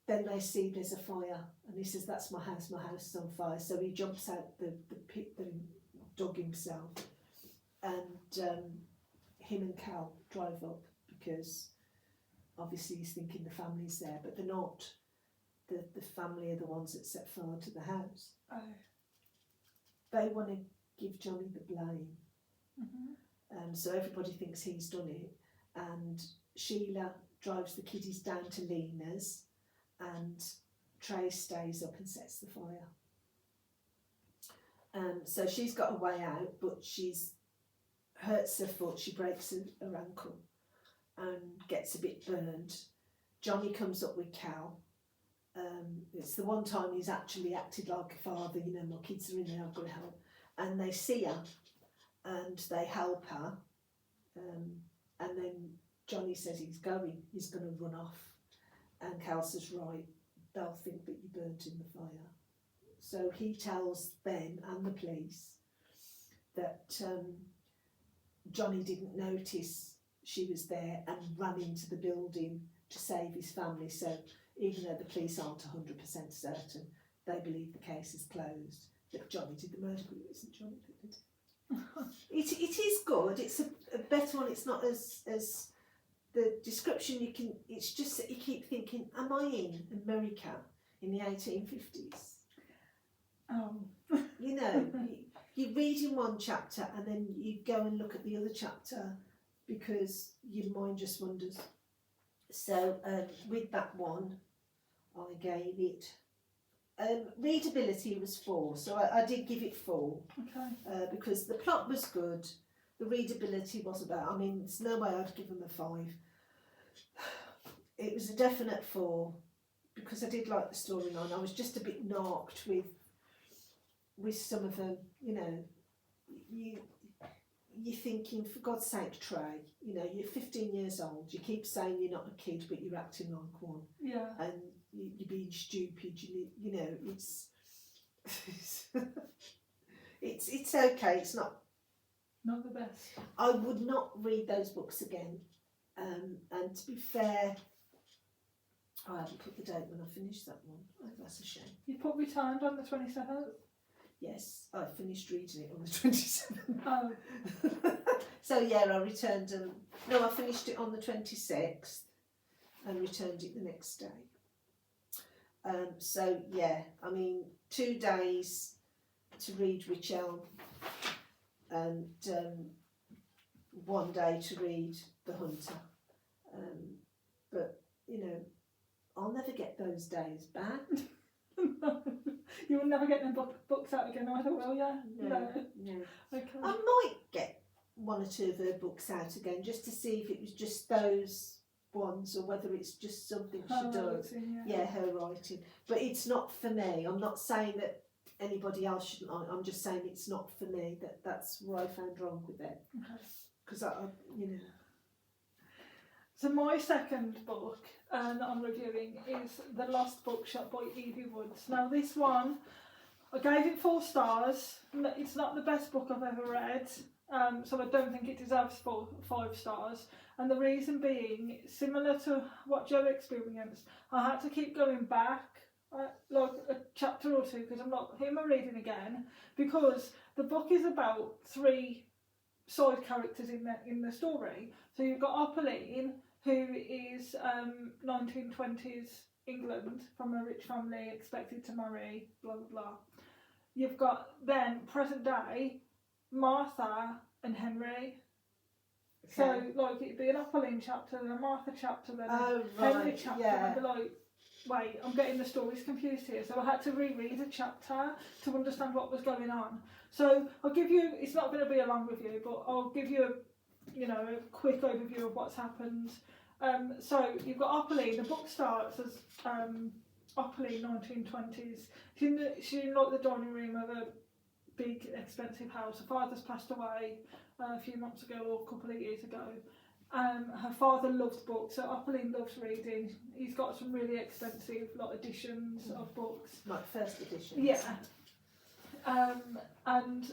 [SPEAKER 1] then they see there's a fire, and he says, "That's my house is on fire." So he jumps out the pit that he dug himself, and him and Cal drive up, because obviously he's thinking the family's there, but they're not. The family are the ones that set fire to the house.
[SPEAKER 2] Oh.
[SPEAKER 1] They want to give Johnny the blame. So everybody thinks he's done it, and Sheila drives the kiddies down to Lena's, and Trey stays up and sets the fire. So she's got a way out, but she's hurts her foot, she breaks her ankle, and gets a bit burned. Johnny comes up with Cal. It's the one time he's actually acted like a father, you know, my kids are in there, I've got to help. And they see her and they help her. And then Johnny says he's going to run off. And Cal says, right, they'll think that you burnt in the fire. So he tells Ben and the police that Johnny didn't notice she was there and ran into the building to save his family. So even though the police aren't 100% certain, they believe the case is closed, that Johnny did the murder, but it isn't Johnny that did it. It is good. It's a better one. It's not as the description you can. It's just that you keep thinking, am I in America in the 1850s? You know, you read in one chapter and then you go and look at the other chapter because your mind just wanders. So with that one, I gave it. Readability was 4, so I did give it 4.
[SPEAKER 2] Okay.
[SPEAKER 1] Because the plot was good, the readability wasn't bad. I mean, there's no way I'd give them a 5. It was a definite 4 because I did like the storyline. I was just a bit knocked with some of them. You know, you're thinking, for God's sake, Trey. You know, you're 15 years old. You keep saying you're not a kid, but you're acting like one.
[SPEAKER 2] Yeah.
[SPEAKER 1] And you're being stupid. You know, it's it's okay. It's not
[SPEAKER 2] the best.
[SPEAKER 1] I would not read those books again. And to be fair, I haven't put the date when I finished that one. Oh, that's a shame.
[SPEAKER 2] You put Returned on the 27th?
[SPEAKER 1] Yes, I finished reading it on the 27th.
[SPEAKER 2] Oh.
[SPEAKER 1] So yeah, I returned them. No, I finished it on the 26th and returned it the next day. So yeah, I mean, 2 days to read Richelle and 1 day to read The Hunter. But, you know, I'll never get those days back.
[SPEAKER 2] No, you will never get them books out again either, will you?
[SPEAKER 1] No.
[SPEAKER 2] Okay.
[SPEAKER 1] I might get 1 or 2 of her books out again just to see if it was just those ones or whether it's just something she does. Yeah, her writing. But it's not for me. I'm not saying that anybody else shouldn't like. I'm just saying it's not for me. That's what I found wrong with it. Because I, you know.
[SPEAKER 2] So my second book that I'm reviewing is The Lost Bookshop by Evie Woods. Now this one, I gave it 4 stars. It's not the best book I've ever read, so I don't think it deserves 5 stars. And the reason being, similar to what Joe experienced, I had to keep going back like a chapter or 2 because I'm like, who am I reading again? Because the book is about 3 side characters in the story. So you've got Opaline, who is 1920s England, from a rich family, expected to marry, blah blah blah. You've got then present day Martha and Henry. Okay. So like it'd be an Opaline chapter, then a Martha chapter, then a Henry chapter. Yeah. I'd be like, wait, I'm getting the stories confused here. So I had to reread a chapter to understand what was going on. So I'll give you, it's not going to be a long review, but I'll give you a quick overview of what's happened. So you've got Opaline. The book starts as Opaline 1920s. She's in like the dining room of a big expensive house. Her father's passed away a few months ago or a couple of years ago. Her father loved books, so Opaline loves reading. He's got some really expensive editions of books.
[SPEAKER 1] Like first editions.
[SPEAKER 2] Yeah. And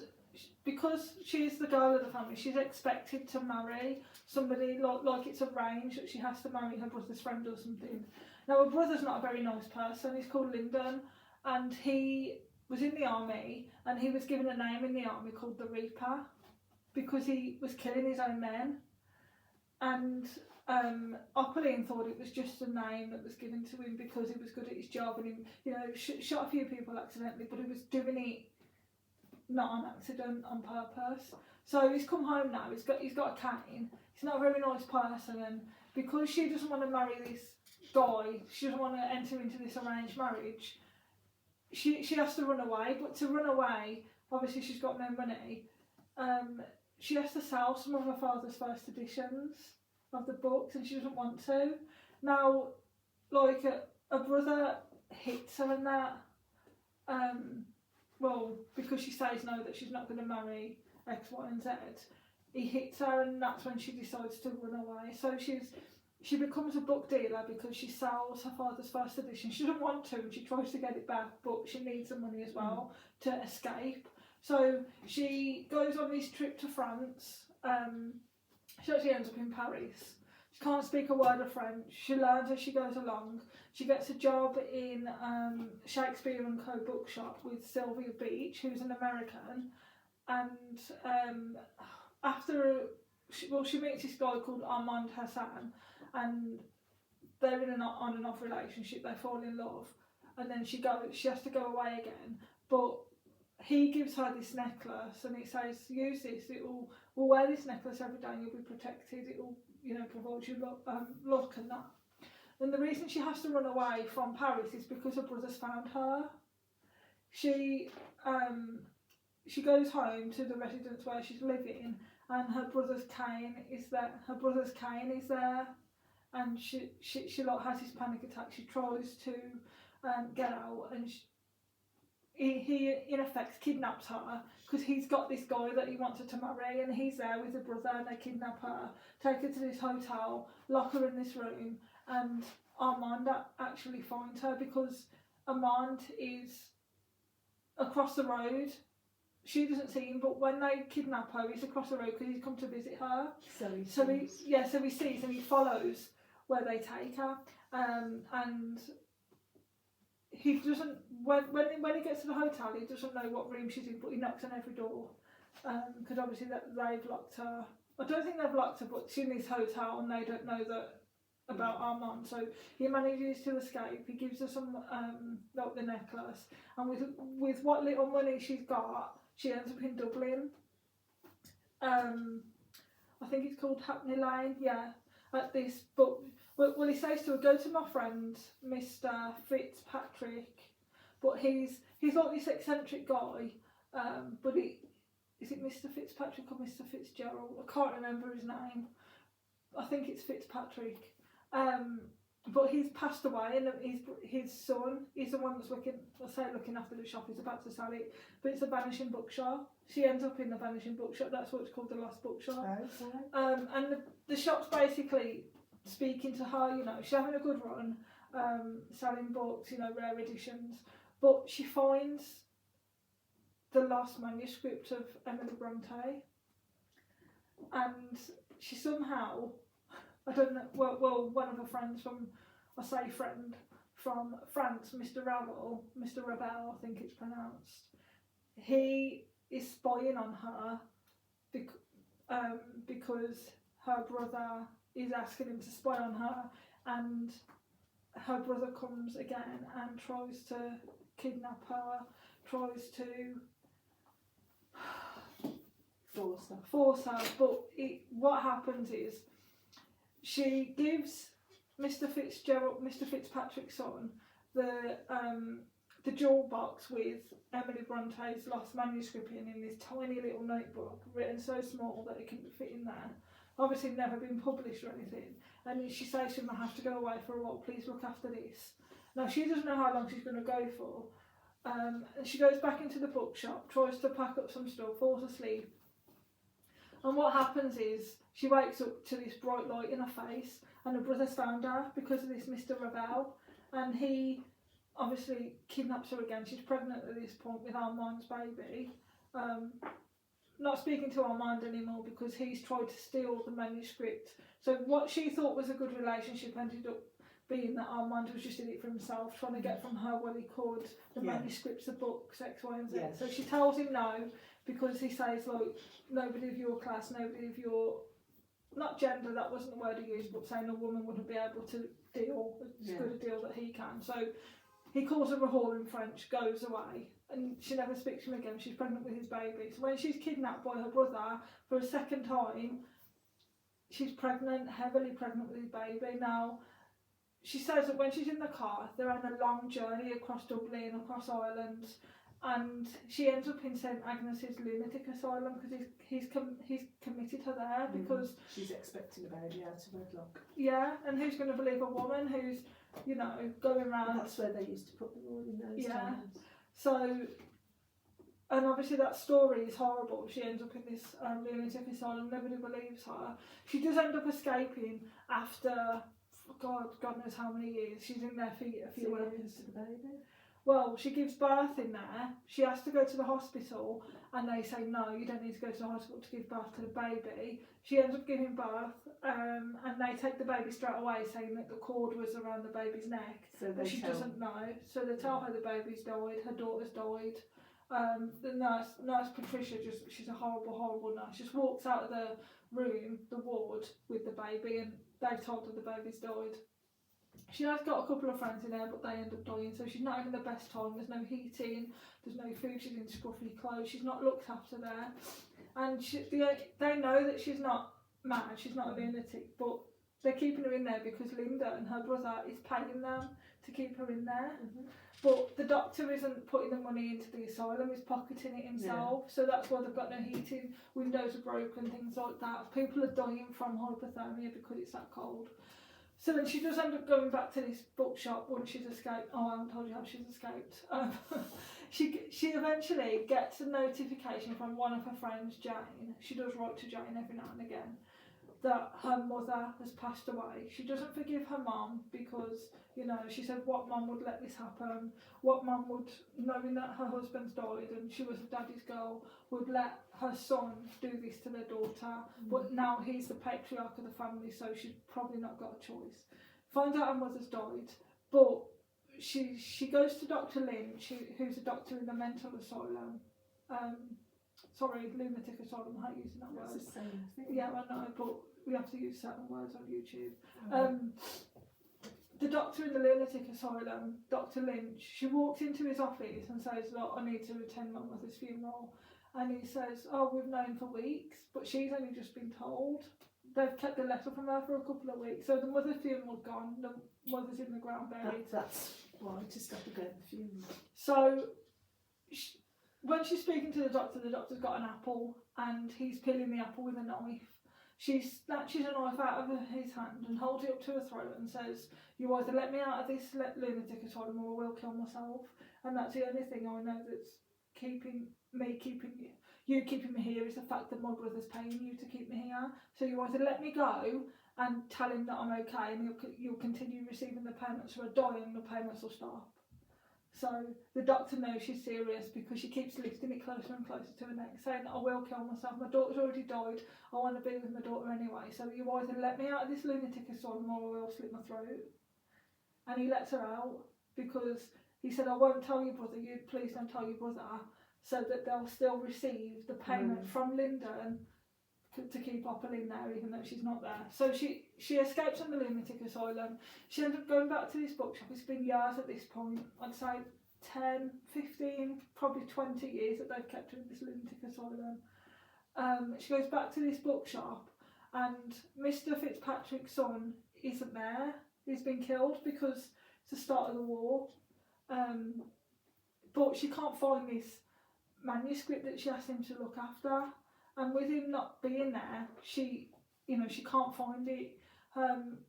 [SPEAKER 2] because she's the girl of the family, she's expected to marry somebody like it's arranged that she has to marry her brother's friend or something. Now her brother's not a very nice person. He's called Lyndon, and he was in the army, and he was given a name in the army called the Reaper because he was killing his own men. And Opaline thought it was just a name that was given to him because he was good at his job, and he shot a few people accidentally, but he was doing it not on accident, on purpose. So he's come home now. He's got a cane. He's not a very nice person, and because she doesn't want to marry this guy, she doesn't want to enter into this arranged marriage. She has to run away, but to run away, obviously she's got no money. She has to sell some of her father's first editions of the books, and she doesn't want to. Now, like a brother hits her and that, well, because she says no, that she's not going to marry X, Y, and Z. He hits her, and that's when she decides to run away. So she becomes a book dealer because she sells her father's first edition. She doesn't want to, and she tries to get it back, but she needs the money as well to escape. So she goes on this trip to France. She actually ends up in Paris. She can't speak a word of French. She learns as she goes along. She gets a job in Shakespeare & Co. Bookshop with Sylvia Beach, who's an American. And she meets this guy called Armand Hassan, and they're in an on and off relationship. They fall in love, and then she has to go away again. But he gives her this necklace, and he says, "Use this. We'll wear this necklace every day, and you'll be protected. It will, provide you luck and that." And the reason she has to run away from Paris is because her brothers found her. She goes home to the residence where she's living, and her brother's cane is there. And she like has this panic attack. She tries to get out, and he in effect kidnaps her because he's got this guy that he wants her to marry, and he's there with her brother, and they kidnap her, take her to this hotel, lock her in this room, and Armand actually finds her because Armand is across the road. She doesn't see him, but when they kidnap her, he's across the road because he's come to visit her. So he sees and he follows where they take her, and he doesn't. When he gets to the hotel, he doesn't know what room she's in, but he knocks on every door because obviously they've locked her. I don't think they've locked her, but she's in this hotel and they don't know that about Armand. So he manages to escape. He gives her some like the necklace, and with what little money she's got, she ends up in Dublin. I think it's called Hackney Lane. Yeah, at this book. Well, he says to her, "Go to my friend, Mr. Fitzpatrick," but he's like this eccentric guy. But is it Mr. Fitzpatrick or Mr. Fitzgerald? I can't remember his name. I think it's Fitzpatrick. But he's passed away, and his son is the one that's looking after the shop. He's about to sell it, but it's a vanishing bookshop. She ends up in the vanishing bookshop. That's what it's called, the lost bookshop. Okay. And the shop's basically speaking to her. She's having a good run, selling books, rare editions. But she finds the lost manuscript of Emily Bronte, and she somehow, I don't know, well, one of her friends from France, Mr. Ravel, I think it's pronounced, he is spying on her because her brother is asking him to spy on her, and her brother comes again and tries to kidnap her, tries to force her, but what happens is she gives Mr. Fitzpatrick's son, the jewel box with Emily Bronte's lost manuscript in this tiny little notebook, written so small that it couldn't fit in there. Obviously never been published or anything. And she says to him, "I have to go away for a while, please look after this." Now she doesn't know how long she's going to go for. And she goes back into the bookshop, tries to pack up some stuff, falls asleep. And what happens is she wakes up to this bright light in her face, and her brother's found her because of this Mr. Ravel, and he obviously kidnaps her again. She's pregnant at this point with Armand's baby. Not speaking to Armand anymore because he's tried to steal the manuscript. So what she thought was a good relationship ended up being that Armand was just in it for himself, trying to get from her what he could, the manuscripts, the books, X, Y, and Z. Yes. So she tells him no because he says, like, nobody of your class, nobody of your, not gender, that wasn't the word he used, but saying a woman wouldn't be able to deal as good a deal that he can. So he calls her a whore in French, goes away, and she never speaks to him again. She's pregnant with his baby. So when she's kidnapped by her brother for a second time, she's pregnant, heavily pregnant with his baby. Now, she says that when she's in the car, they're on a long journey across Dublin, across Ireland, and she ends up in St Agnes's lunatic asylum because he's committed her there because
[SPEAKER 1] she's expecting a baby out of wedlock.
[SPEAKER 2] Yeah, and who's going to believe a woman who's, you know, going around?
[SPEAKER 1] And that's where they used to put them all in those times.
[SPEAKER 2] So, and obviously that story is horrible. She ends up in this lunatic asylum. Nobody believes her. She does end up escaping after God knows how many years. She's in there for a few
[SPEAKER 1] what
[SPEAKER 2] years.
[SPEAKER 1] happens to the baby?
[SPEAKER 2] Well, she gives birth in there. She has to go to the hospital, and they say no, you don't need to go to the hospital to give birth to the baby. She ends up giving birth, and they take the baby straight away, saying that the cord was around the baby's neck.
[SPEAKER 1] So
[SPEAKER 2] but she doesn't know. So they tell her the baby's died, her daughter's died. The nurse Patricia, she's a horrible nurse. Just walks out of the room, the ward, with the baby, and they've told her the baby's died. She has got a couple of friends in there, but they end up dying, so she's not having the best time. There's no heating, there's no food, she's in scruffy clothes, she's not looked after there. And they know that she's not mad, she's not a lunatic, but they're keeping her in there because Linda and her brother is paying them to keep her in there. But the doctor isn't putting the money into the asylum, he's pocketing it himself, so that's why they've got no heating, windows are broken, things like that. People are dying from hypothermia because it's that cold. So then she does end up going back to this bookshop once she's escaped. Oh, I haven't told you how she's escaped. She eventually gets a notification from one of her friends, Jane. She does write to Jane every now and again that her mother has passed away. She doesn't forgive her mum because, you know, she said what mum would let this happen, what mum would, knowing that her husband's died and she was a daddy's girl, would let her son do this to their daughter. But now he's the patriarch of the family, so she's probably not got a choice. Finds out her mother's died, but she goes to Dr. Lynch, who's a doctor in the mental asylum. Lunatic asylum, I hate using that word.
[SPEAKER 1] It's the same thing.
[SPEAKER 2] Yeah, I know, but we have to use certain words on YouTube. The doctor in the lunatic asylum, Dr. Lynch, she walks into his office and says, look, I need to attend my mother's funeral. And he says, oh, we've known for weeks, but she's only just been told. They've kept the letter from her for a couple of weeks. So the mother's funeral's gone, the mother's in the ground buried.
[SPEAKER 1] That's why, to stop her going to the funeral.
[SPEAKER 2] So when she's speaking to the doctor's got an apple and he's peeling the apple with a knife. She snatches a knife out of his hand and holds it up to her throat and says, you either let me out of this lunatic asylum or I will kill myself. And that's the only thing I know that's keeping me here is the fact that my brother's paying you to keep me here. So you either let me go and tell him that I'm okay and you'll continue receiving the payments, or I die and the payments will stop. So the doctor knows she's serious because she keeps lifting it closer and closer to her neck, saying that I will kill myself, my daughter's already died, I want to be with my daughter anyway, so you either let me out of this lunatic asylum or I will slit my throat. And he lets her out because he said, I won't tell your brother, you please don't tell your brother, so that they'll still receive the payment from Linda to keep Opal in there even though she's not there. So she escapes from the lunatic asylum. She ends up going back to this bookshop. It's been years at this point. I'd say 10, 15, probably 20 years that they've kept her in this lunatic asylum. She goes back to this bookshop and Mr. Fitzpatrick's son isn't there. He's been killed because it's the start of the war. But she can't find this manuscript that she asked him to look after. And with him not being there, she can't find it.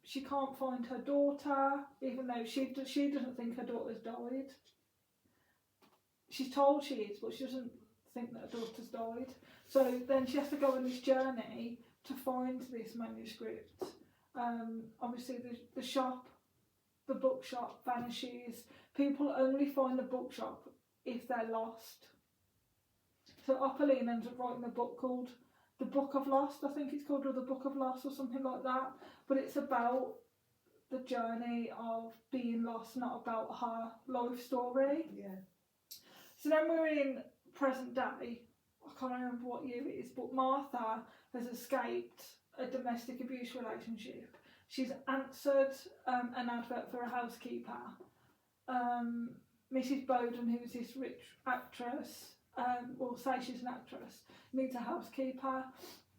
[SPEAKER 2] She can't find her daughter, even though she doesn't think her daughter's died. She's told she is, but she doesn't think that her daughter's died. So then she has to go on this journey to find this manuscript. Obviously the bookshop vanishes. People only find the bookshop if they're lost. So Opaline ends up writing a book called The Book of Lost, I think it's called, or The Book of Lost or something like that. But it's about the journey of being lost, not about her life story.
[SPEAKER 1] Yeah.
[SPEAKER 2] So then we're in present day. I can't remember what year it is, but Martha has escaped a domestic abuse relationship. She's answered an advert for a housekeeper. Mrs. Bowden, who is this rich actress, will say she's an actress, needs a housekeeper,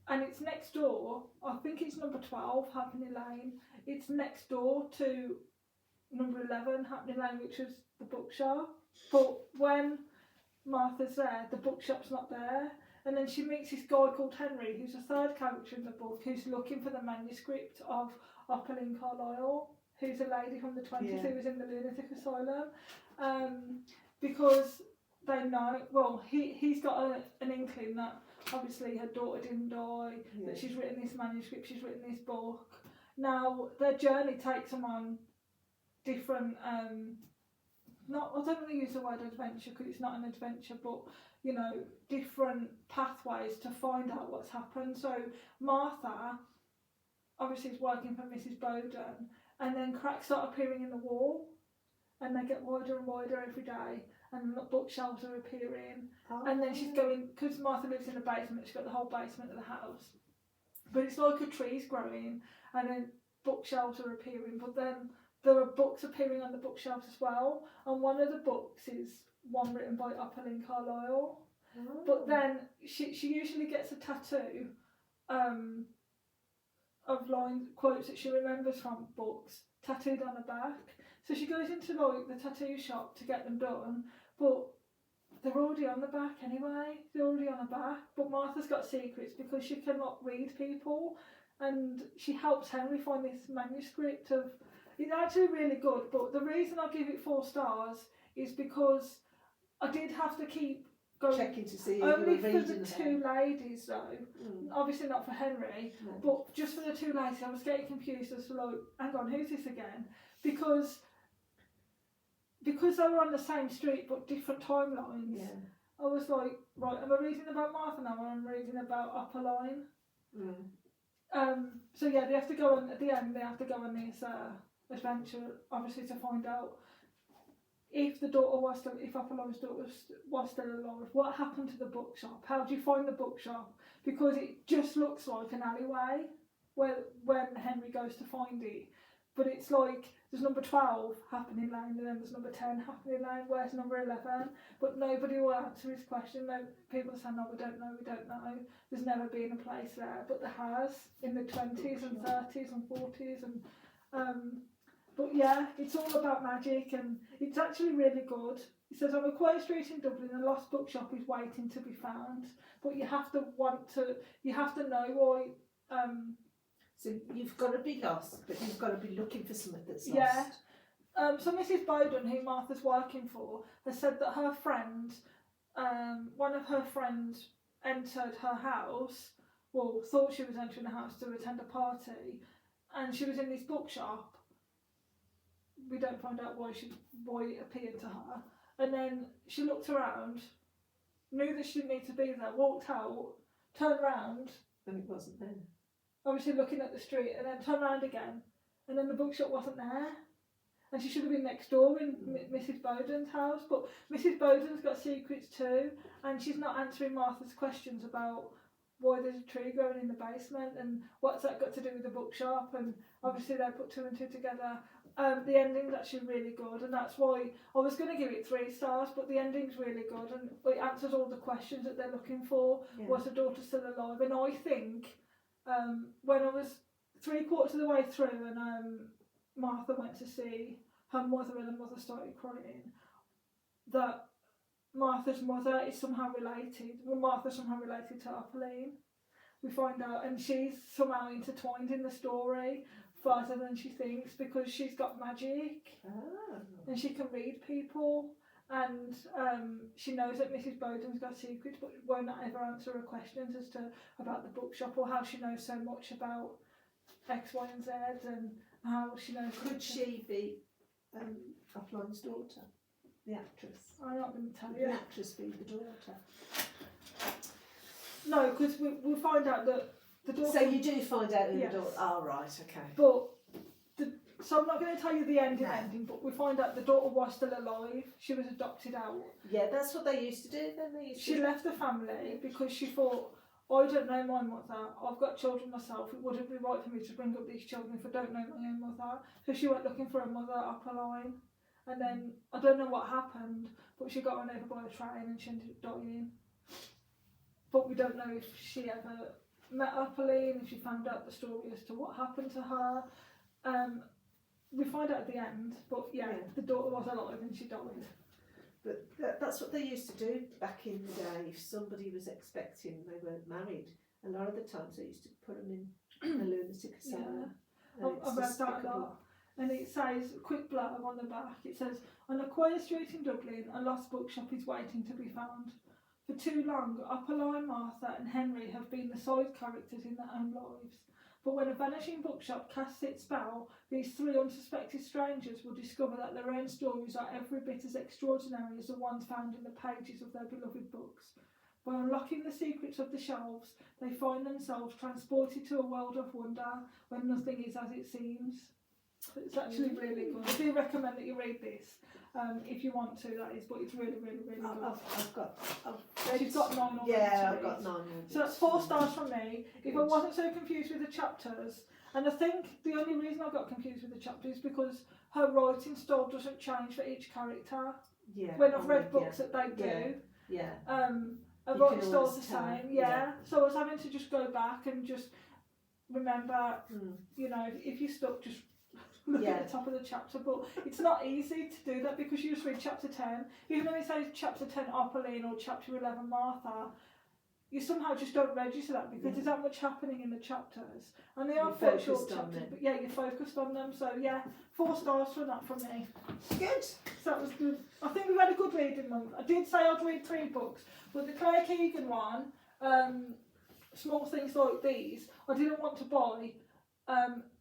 [SPEAKER 2] and it's next door. I think it's number 12, Hackney Lane. It's next door to number 11, Hackney Lane, which is the bookshop. But when Martha's there, the bookshop's not there. And then she meets this guy called Henry, who's a third character in the book, who's looking for the manuscript of Oppeline Carlyle, who's a lady from the 20s who was in the lunatic asylum. Because they know, well, he's got an inkling that obviously her daughter didn't die, that she's written this manuscript, she's written this book. Now, their journey takes them on different, I don't want to use the word adventure because it's not an adventure, but you know, different pathways to find out what's happened. So Martha obviously is working for Mrs. Bowden, and then cracks start appearing in the wall, and they get wider and wider every day, and bookshelves are appearing. And then she's going, because Martha lives in the basement, she's got the whole basement of the house, but it's like a tree's growing, and then bookshelves are appearing, but then there are books appearing on the bookshelves as well, and one of the books is one written by Oppeline Carlyle. But then she usually gets a tattoo of quotes that she remembers from books tattooed on her back. So she goes into like the tattoo shop to get them done, but they're already on the back anyway. They're already on her back. But Martha's got secrets because she cannot read people, and she helps Henry find this manuscript of. It's actually really good, but the reason I give it 4 stars is because I did have to keep going.
[SPEAKER 1] Checking to see if
[SPEAKER 2] only
[SPEAKER 1] you were
[SPEAKER 2] for the
[SPEAKER 1] reading
[SPEAKER 2] 2 ladies though. Obviously not for Henry, but just for the 2 ladies. I was getting confused as to like, hang on, who's this again? Because they were on the same street but different timelines. I was like, right, am I reading about Martha now, or am I reading about Oppeline? So yeah, they have to go on at the end. They have to go on this adventure, obviously, to find out if the daughter was still, if Oppeline's daughter was still alive. What happened to the bookshop? How do you find the bookshop? Because it just looks like an alleyway when Henry goes to find it, but it's like there's number 12 Happening Lane, and then there's number 10 Happening Lane. Where's number 11? But nobody will answer his question. No, people say, no, we don't know. There's never been a place there, but there has in the 20s and 30s and 40s and. But yeah, it's all about magic, and it's actually really good. It says, on a quiet street in Dublin, a lost bookshop is waiting to be found. But you have to know why.
[SPEAKER 1] So you've got to be lost, but you've got to be looking for something that's lost.
[SPEAKER 2] Yeah. So Mrs. Bowden, who Martha's working for, has said that her friend, one of her friends entered her house, well, thought she was entering the house to attend a party, and she was in this bookshop. We don't find out why it appeared to her. And then she looked around, knew that she didn't need to be there, walked out, turned around.
[SPEAKER 1] And it wasn't there.
[SPEAKER 2] Obviously looking at the street, and then turned around again. And then the bookshop wasn't there. And she should have been next door in Mrs. Bowden's house. But Mrs. Bowden's got secrets too. And she's not answering Martha's questions about why there's a tree growing in the basement and what's that got to do with the bookshop. And obviously they put 2 and 2 together. The ending's actually really good, and that's why I was going to give it 3 stars, but the ending's really good, and it answers all the questions that they're looking for. Was her daughter still alive? And I think when I was 3/4 of the way through, and Martha went to see her mother, and the mother started crying, that Martha's mother is somehow related. Well, Martha's somehow related to Oppeline. We find out, and she's somehow intertwined in the story further than she thinks, because she's got magic and she can read people, and she knows that Mrs. Bowden's got secrets, but won't ever answer her questions as to about the bookshop, or how she knows so much about X, Y and Z, and how she knows.
[SPEAKER 1] Could she be Oppeline's daughter, the actress?
[SPEAKER 2] I'm not going to tell
[SPEAKER 1] Could
[SPEAKER 2] you.
[SPEAKER 1] the actress be the daughter?
[SPEAKER 2] No, because we'll find out that the daughter.
[SPEAKER 1] So you do find out who
[SPEAKER 2] Yes.
[SPEAKER 1] the daughter. Oh, right, okay.
[SPEAKER 2] But so I'm not going to tell you the ending, but we find out the daughter was still alive. She was adopted out.
[SPEAKER 1] Yeah, that's what they used to do. Then
[SPEAKER 2] She left the family because she thought, I don't know my mother. I've got children myself. It wouldn't be right for me to bring up these children if I don't know my own mother. So she went looking for a mother up a line, and then I don't know what happened, but she got run over by a train and she ended up dying. But we don't know if she ever met Oppeline, if she found out the story as to what happened to her. We find out at the end, but yeah, the daughter was alive and she died.
[SPEAKER 1] But that's what they used to do back in the day. If somebody was expecting, they weren't married, a lot of the times they used to put them in a lunatic asylum.
[SPEAKER 2] I've read that a lot. And it says, quick blurb on the back, it says, on a quiet street in Dublin, a lost bookshop is waiting to be found. For too long, Apolline, Martha and Henry have been the side characters in their own lives. But when a vanishing bookshop casts its spell, these three unsuspected strangers will discover that their own stories are every bit as extraordinary as the ones found in the pages of their beloved books. By unlocking the secrets of the shelves, they find themselves transported to a world of wonder when nothing is as it seems. It's actually really good. I do recommend that you read this if you want to, that is, but it's really, really, really good. She's got 9 already.
[SPEAKER 1] Yeah, I've got 9 already.
[SPEAKER 2] So that's 4 stars from me. If I wasn't so confused with the chapters, and I think the only reason I got confused with the chapters is because her writing style doesn't change for each character.
[SPEAKER 1] Yeah.
[SPEAKER 2] When I've read books that they do.
[SPEAKER 1] Yeah.
[SPEAKER 2] Her writing style's the same. Yeah. So I was having to just go back and just remember, you know, if you're stuck, just look at the top of the chapter. But it's not easy to do that because you just read chapter 10. Even though it says chapter 10 Apolline or chapter 11 Martha, you somehow just don't register that because there's that much happening in the chapters. And they are quite short chapters, but yeah, you're focused on them. So yeah, 4 stars for that from me.
[SPEAKER 1] Good.
[SPEAKER 2] So that was good. I think we've had a good reading month. I did say I'd read 3 books, but the Claire Keegan one, Small Things Like These, I didn't want to buy.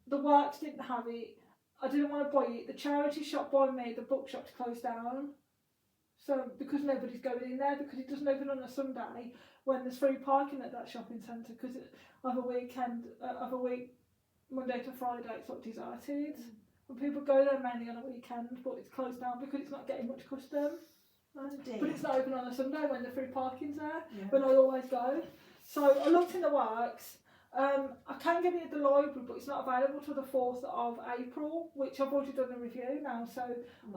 [SPEAKER 2] The Works didn't have it. I didn't want to buy it. The charity shop by me, the bookshop's closed down. So because nobody's going in there, because it doesn't open on a Sunday when there's free parking at that shopping centre, because of a week, Monday to Friday, it's like deserted. And people go there mainly on a weekend, but it's closed down because it's not getting much custom.
[SPEAKER 1] Oh,
[SPEAKER 2] but it's not open on a Sunday when the free parking's there, when I always go. So I looked in the Works. I can get it at the library, but it's not available till the 4th of April, which I've already done a review now, so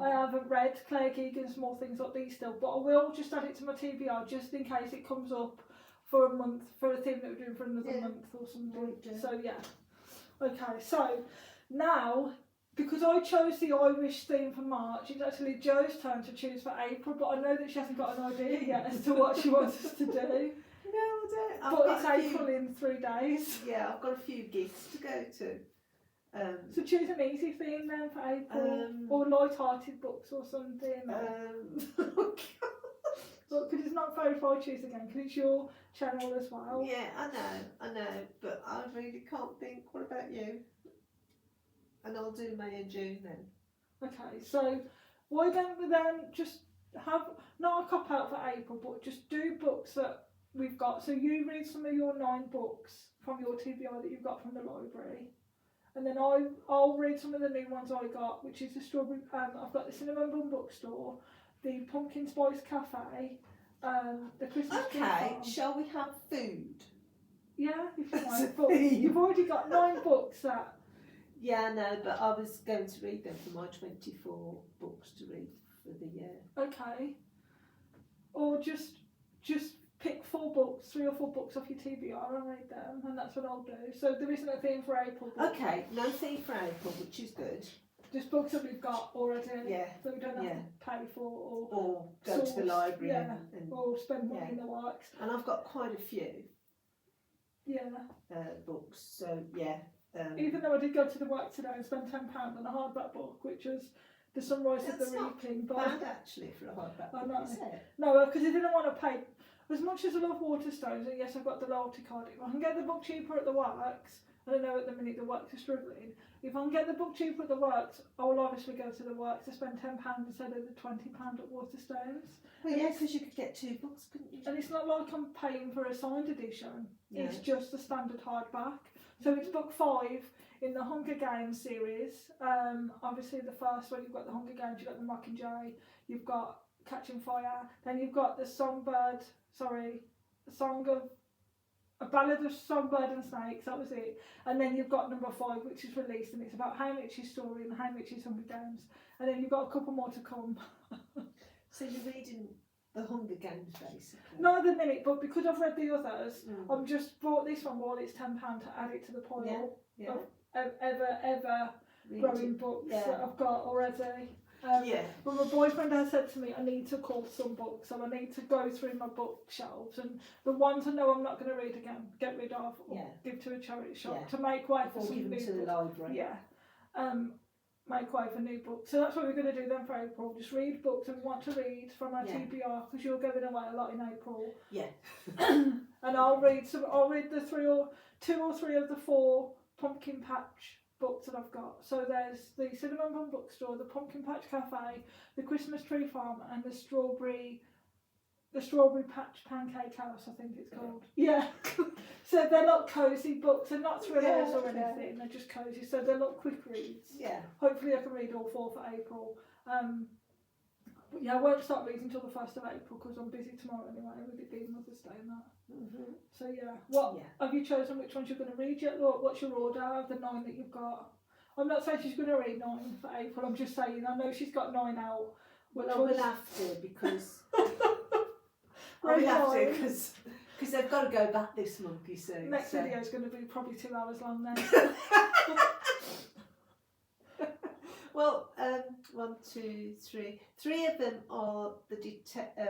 [SPEAKER 2] I haven't read Claire Keegan's Small Things Like These still, but I will just add it to my TBR just in case it comes up for a month, for a thing that we're doing for another month or something. So yeah. Okay, so now, because I chose the Irish theme for March, it's actually Jo's turn to choose for April, but I know that she hasn't got an idea yet as to what she wants us to do.
[SPEAKER 1] No, I don't.
[SPEAKER 2] But it's April in 3 days.
[SPEAKER 1] Yeah, I've got a few gifts to go to.
[SPEAKER 2] So choose an easy theme then for April, or light-hearted books or something. Because it's not fair if I choose again, because it's your channel as well.
[SPEAKER 1] Yeah, I know, but I really can't think. What about you? And I'll do May and June then. Okay,
[SPEAKER 2] so why don't we then just have, not a cop-out for April, but just do books that we've got. So you read some of your 9 books from your TBR that you've got from the library, and then I'll read some of the new ones I got, which is the strawberry. I've got the Cinnamon Bun Bookstore, the Pumpkin Spice Cafe, the Christmas Tree Farm.
[SPEAKER 1] Shall we have food?
[SPEAKER 2] Yeah, if you want. But you've already got 9 books that.
[SPEAKER 1] Yeah, no, but I was going to read them for my 24 books to read for the year.
[SPEAKER 2] Okay. Or just pick 4 books, 3 or 4 books off your TBR and read them, and that's what I'll do. So there isn't a theme for April.
[SPEAKER 1] Okay, no theme for April, which is good.
[SPEAKER 2] Just books that we've got already.
[SPEAKER 1] Yeah.
[SPEAKER 2] That we don't have to pay for
[SPEAKER 1] or go to the library and
[SPEAKER 2] or spend money in the Works.
[SPEAKER 1] And I've got quite a few.
[SPEAKER 2] Yeah.
[SPEAKER 1] Books, so yeah.
[SPEAKER 2] Even though I did go to the Work today and spend £10 on a hardback book, which was The Sunrise of the Reaping.
[SPEAKER 1] That's not bad actually for a hardback book, is it?
[SPEAKER 2] No, because I didn't want to pay. As much as I love Waterstones, and yes, I've got the loyalty card, if I can get the book cheaper at the Works, I don't know at the minute the Works are struggling, if I can get the book cheaper at the Works, I will obviously go to the Works to spend £10 instead of the £20 at Waterstones.
[SPEAKER 1] Well, yeah, because you could get 2 books, couldn't you?
[SPEAKER 2] And it's not like I'm paying for a signed edition, it's just the standard hardback. So it's book 5 in the Hunger Games series. Obviously the first one, you've got the Hunger Games, you've got the Mockingjay, you've got Catching Fire, then you've got the A Ballad of Songbird and Snakes, that was it. And then you've got number 5, which is released, and it's about Haymitch's story and Haymitch's Hunger Games. And then you've got a couple more to come.
[SPEAKER 1] So you're reading the Hunger Games, basically?
[SPEAKER 2] Not at the minute, but because I've read the others, I've just bought this one while it's £10 to add it to the pile of ever growing books that I've got already.
[SPEAKER 1] Yeah.
[SPEAKER 2] But my boyfriend has said to me, I need to call some books, so I need to go through my bookshelves, and the ones I know I'm not going to read again, get rid of, or give to a charity shop to make way for some
[SPEAKER 1] give
[SPEAKER 2] new
[SPEAKER 1] them to the library.
[SPEAKER 2] Yeah. Make way for new books. So that's what we're going to do then for April. Just read books that we want to read from our TBR, because you're going away a lot in April.
[SPEAKER 1] Yeah.
[SPEAKER 2] And I'll read the two or three of the 4 pumpkin patch books that I've got. So there's the Cinnamon Bun Bookstore, the Pumpkin Patch Cafe, the Christmas Tree Farm, and the Strawberry Patch Pancake House, I think it's called. Yeah. So they're not cosy books, they're not thrillers or anything, they're just cosy, so they're not quick reads.
[SPEAKER 1] Yeah.
[SPEAKER 2] Hopefully I can read all 4 for April. But yeah, I won't start reading until the 1st of April because I'm busy tomorrow anyway with it being Mother's Day and that.
[SPEAKER 1] Mm-hmm.
[SPEAKER 2] So have you chosen which ones you're going to read yet? What's your order of the 9 that you've got? I'm not saying she's going to read 9 for April, I'm just saying I know she's got 9 out.
[SPEAKER 1] Well, I will have to because... I will have to because they've got to go back this month, you see.
[SPEAKER 2] Next video is going to be probably 2 hours long then.
[SPEAKER 1] Well, 1, 2, 3. 3 of them are the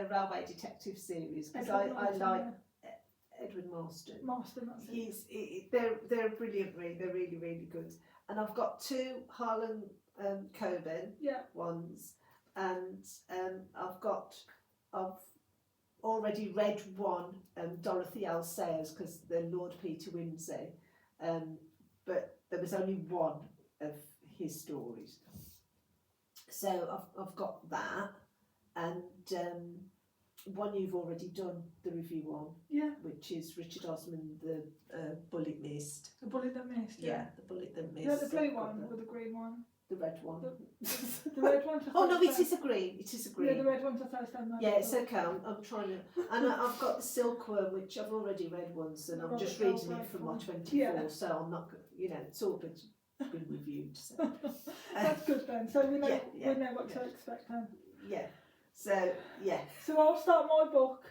[SPEAKER 1] Railway Detective series because I like Edward Marston.
[SPEAKER 2] That's it.
[SPEAKER 1] They're a brilliant read. They're really, really good. And I've got 2 Harlan Coben ones, and I've already read 1 Dorothy L. Sayers because they're Lord Peter Wimsey, but there was only 1 of his stories. So I've got that, and 1 you've already done the review on, which is Richard Osman, the Bullet Mist.
[SPEAKER 2] The Bullet That Missed.
[SPEAKER 1] Yeah, the Bullet That Missed.
[SPEAKER 2] Yeah, the blue one or the green one.
[SPEAKER 1] The red one.
[SPEAKER 2] The red one.
[SPEAKER 1] Oh no, it is a green. It is a green.
[SPEAKER 2] Yeah, the red one's the first time.
[SPEAKER 1] Yeah, it's okay. I'm trying to, and I've got the Silkworm, which I've already read once, and I'm just reading it from my 24. So I'm not, it's all been reviewed. So.
[SPEAKER 2] That's good then. So we know what to expect then.
[SPEAKER 1] Yeah. So
[SPEAKER 2] So I'll start my book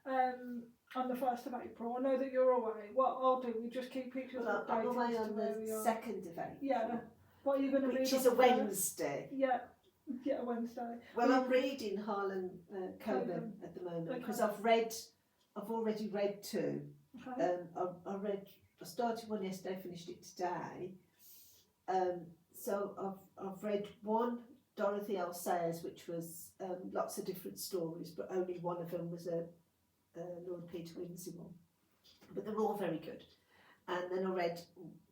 [SPEAKER 2] on the 1st of April. I know that you're away. What I'll do, we just keep each other updated.
[SPEAKER 1] I'm away on the 2nd of April.
[SPEAKER 2] Yeah. What are you going to read?
[SPEAKER 1] Which is a Wednesday.
[SPEAKER 2] Yeah, a Wednesday.
[SPEAKER 1] Well, I'm reading Harlan Coben at the moment because I've already read 2.
[SPEAKER 2] Okay.
[SPEAKER 1] I started 1 yesterday, finished it today. So I've read 1 Dorothy L. Sayers, which was lots of different stories, but only 1 of them was a Lord Peter Wimsey one. But they're all very good. And then I read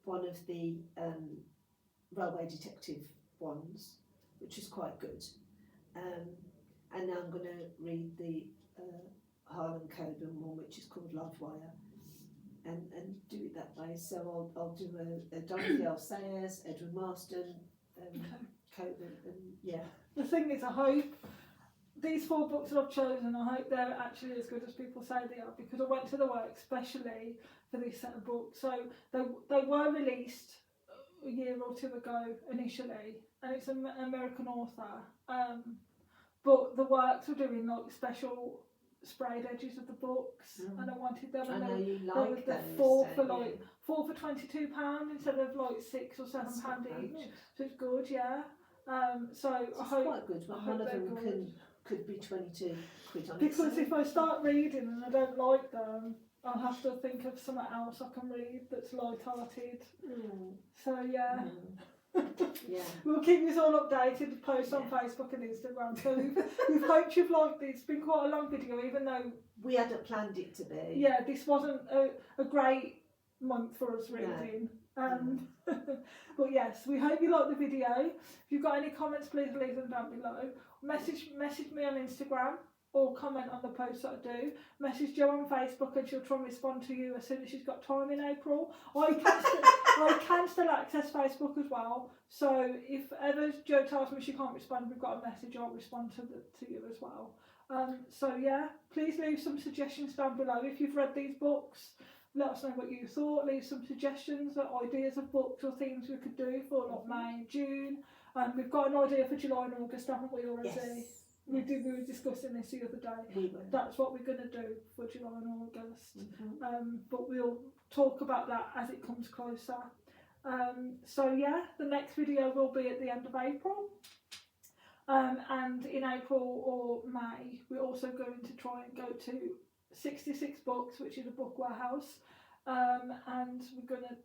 [SPEAKER 1] 1 of the Railway Detective ones, which is quite good. And now I'm going to read the Harlan Coben one, which is called Livewire, and do it that way. So I'll do a Dorothy L. Sayers, Edward Marston, Coben, and
[SPEAKER 2] The thing is, I hope these 4 books that I've chosen, I hope they're actually as good as people say they are, because I went to the work especially for this set of books. So they were released a year or 2 ago initially, and it's an American author, but the works were doing like special sprayed edges of the books, and I wanted them.
[SPEAKER 1] I know you
[SPEAKER 2] like
[SPEAKER 1] like
[SPEAKER 2] the
[SPEAKER 1] those.
[SPEAKER 2] 4 for like £4 for £22 instead of like £6 or £7 each. So it's good, yeah. So I hope
[SPEAKER 1] quite good. One of them could be 22 quid on it.
[SPEAKER 2] Because if I start reading and I don't like them, I'll have to think of something else I can read that's light-hearted. So yeah. We'll keep you all updated, post on Facebook and Instagram. So we've hoped you've liked it. It's been quite a long video, even though
[SPEAKER 1] we hadn't planned it to be.
[SPEAKER 2] Yeah, this wasn't a great month for us reading. But yes, we hope you liked the video. If you've got any comments, please leave them down below. Message me on Instagram, or comment on the posts that I do. Message Jo on Facebook and she'll try and respond to you as soon as she's got time in April. I can still access Facebook as well, so if ever Jo tells me she can't respond, we've got a message, I'll respond to you as well. So yeah, please leave some suggestions down below. If you've read these books, let us know what you thought. Leave some suggestions or ideas of books or themes we could do for like May and June. We've got an idea for July and August, haven't we already?
[SPEAKER 1] Yes.
[SPEAKER 2] We were discussing this the other day. That's what we're going to do for July and August. But we'll talk about that as it comes closer. So yeah, the next video will be at the end of April. And in April or May, we're also going to try and go to 66 Books, which is a book warehouse, and we're going to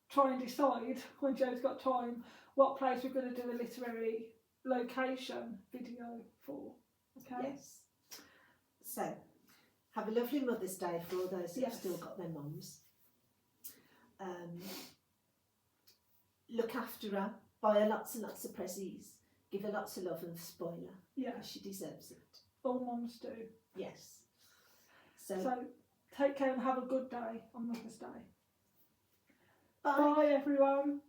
[SPEAKER 2] try and decide, when Joe's got time, what place we're going to do a literary location video for. Okay?
[SPEAKER 1] Yes. So, have a lovely Mother's Day for all those that have
[SPEAKER 2] Yes.
[SPEAKER 1] still got their mums. Look after her, buy her lots and lots of prezzies, give her lots of love and spoil her.
[SPEAKER 2] Yeah,
[SPEAKER 1] She deserves it.
[SPEAKER 2] all mums do.
[SPEAKER 1] Yes. So
[SPEAKER 2] take care and have a good day on Mother's Day.
[SPEAKER 1] bye.
[SPEAKER 2] Bye everyone.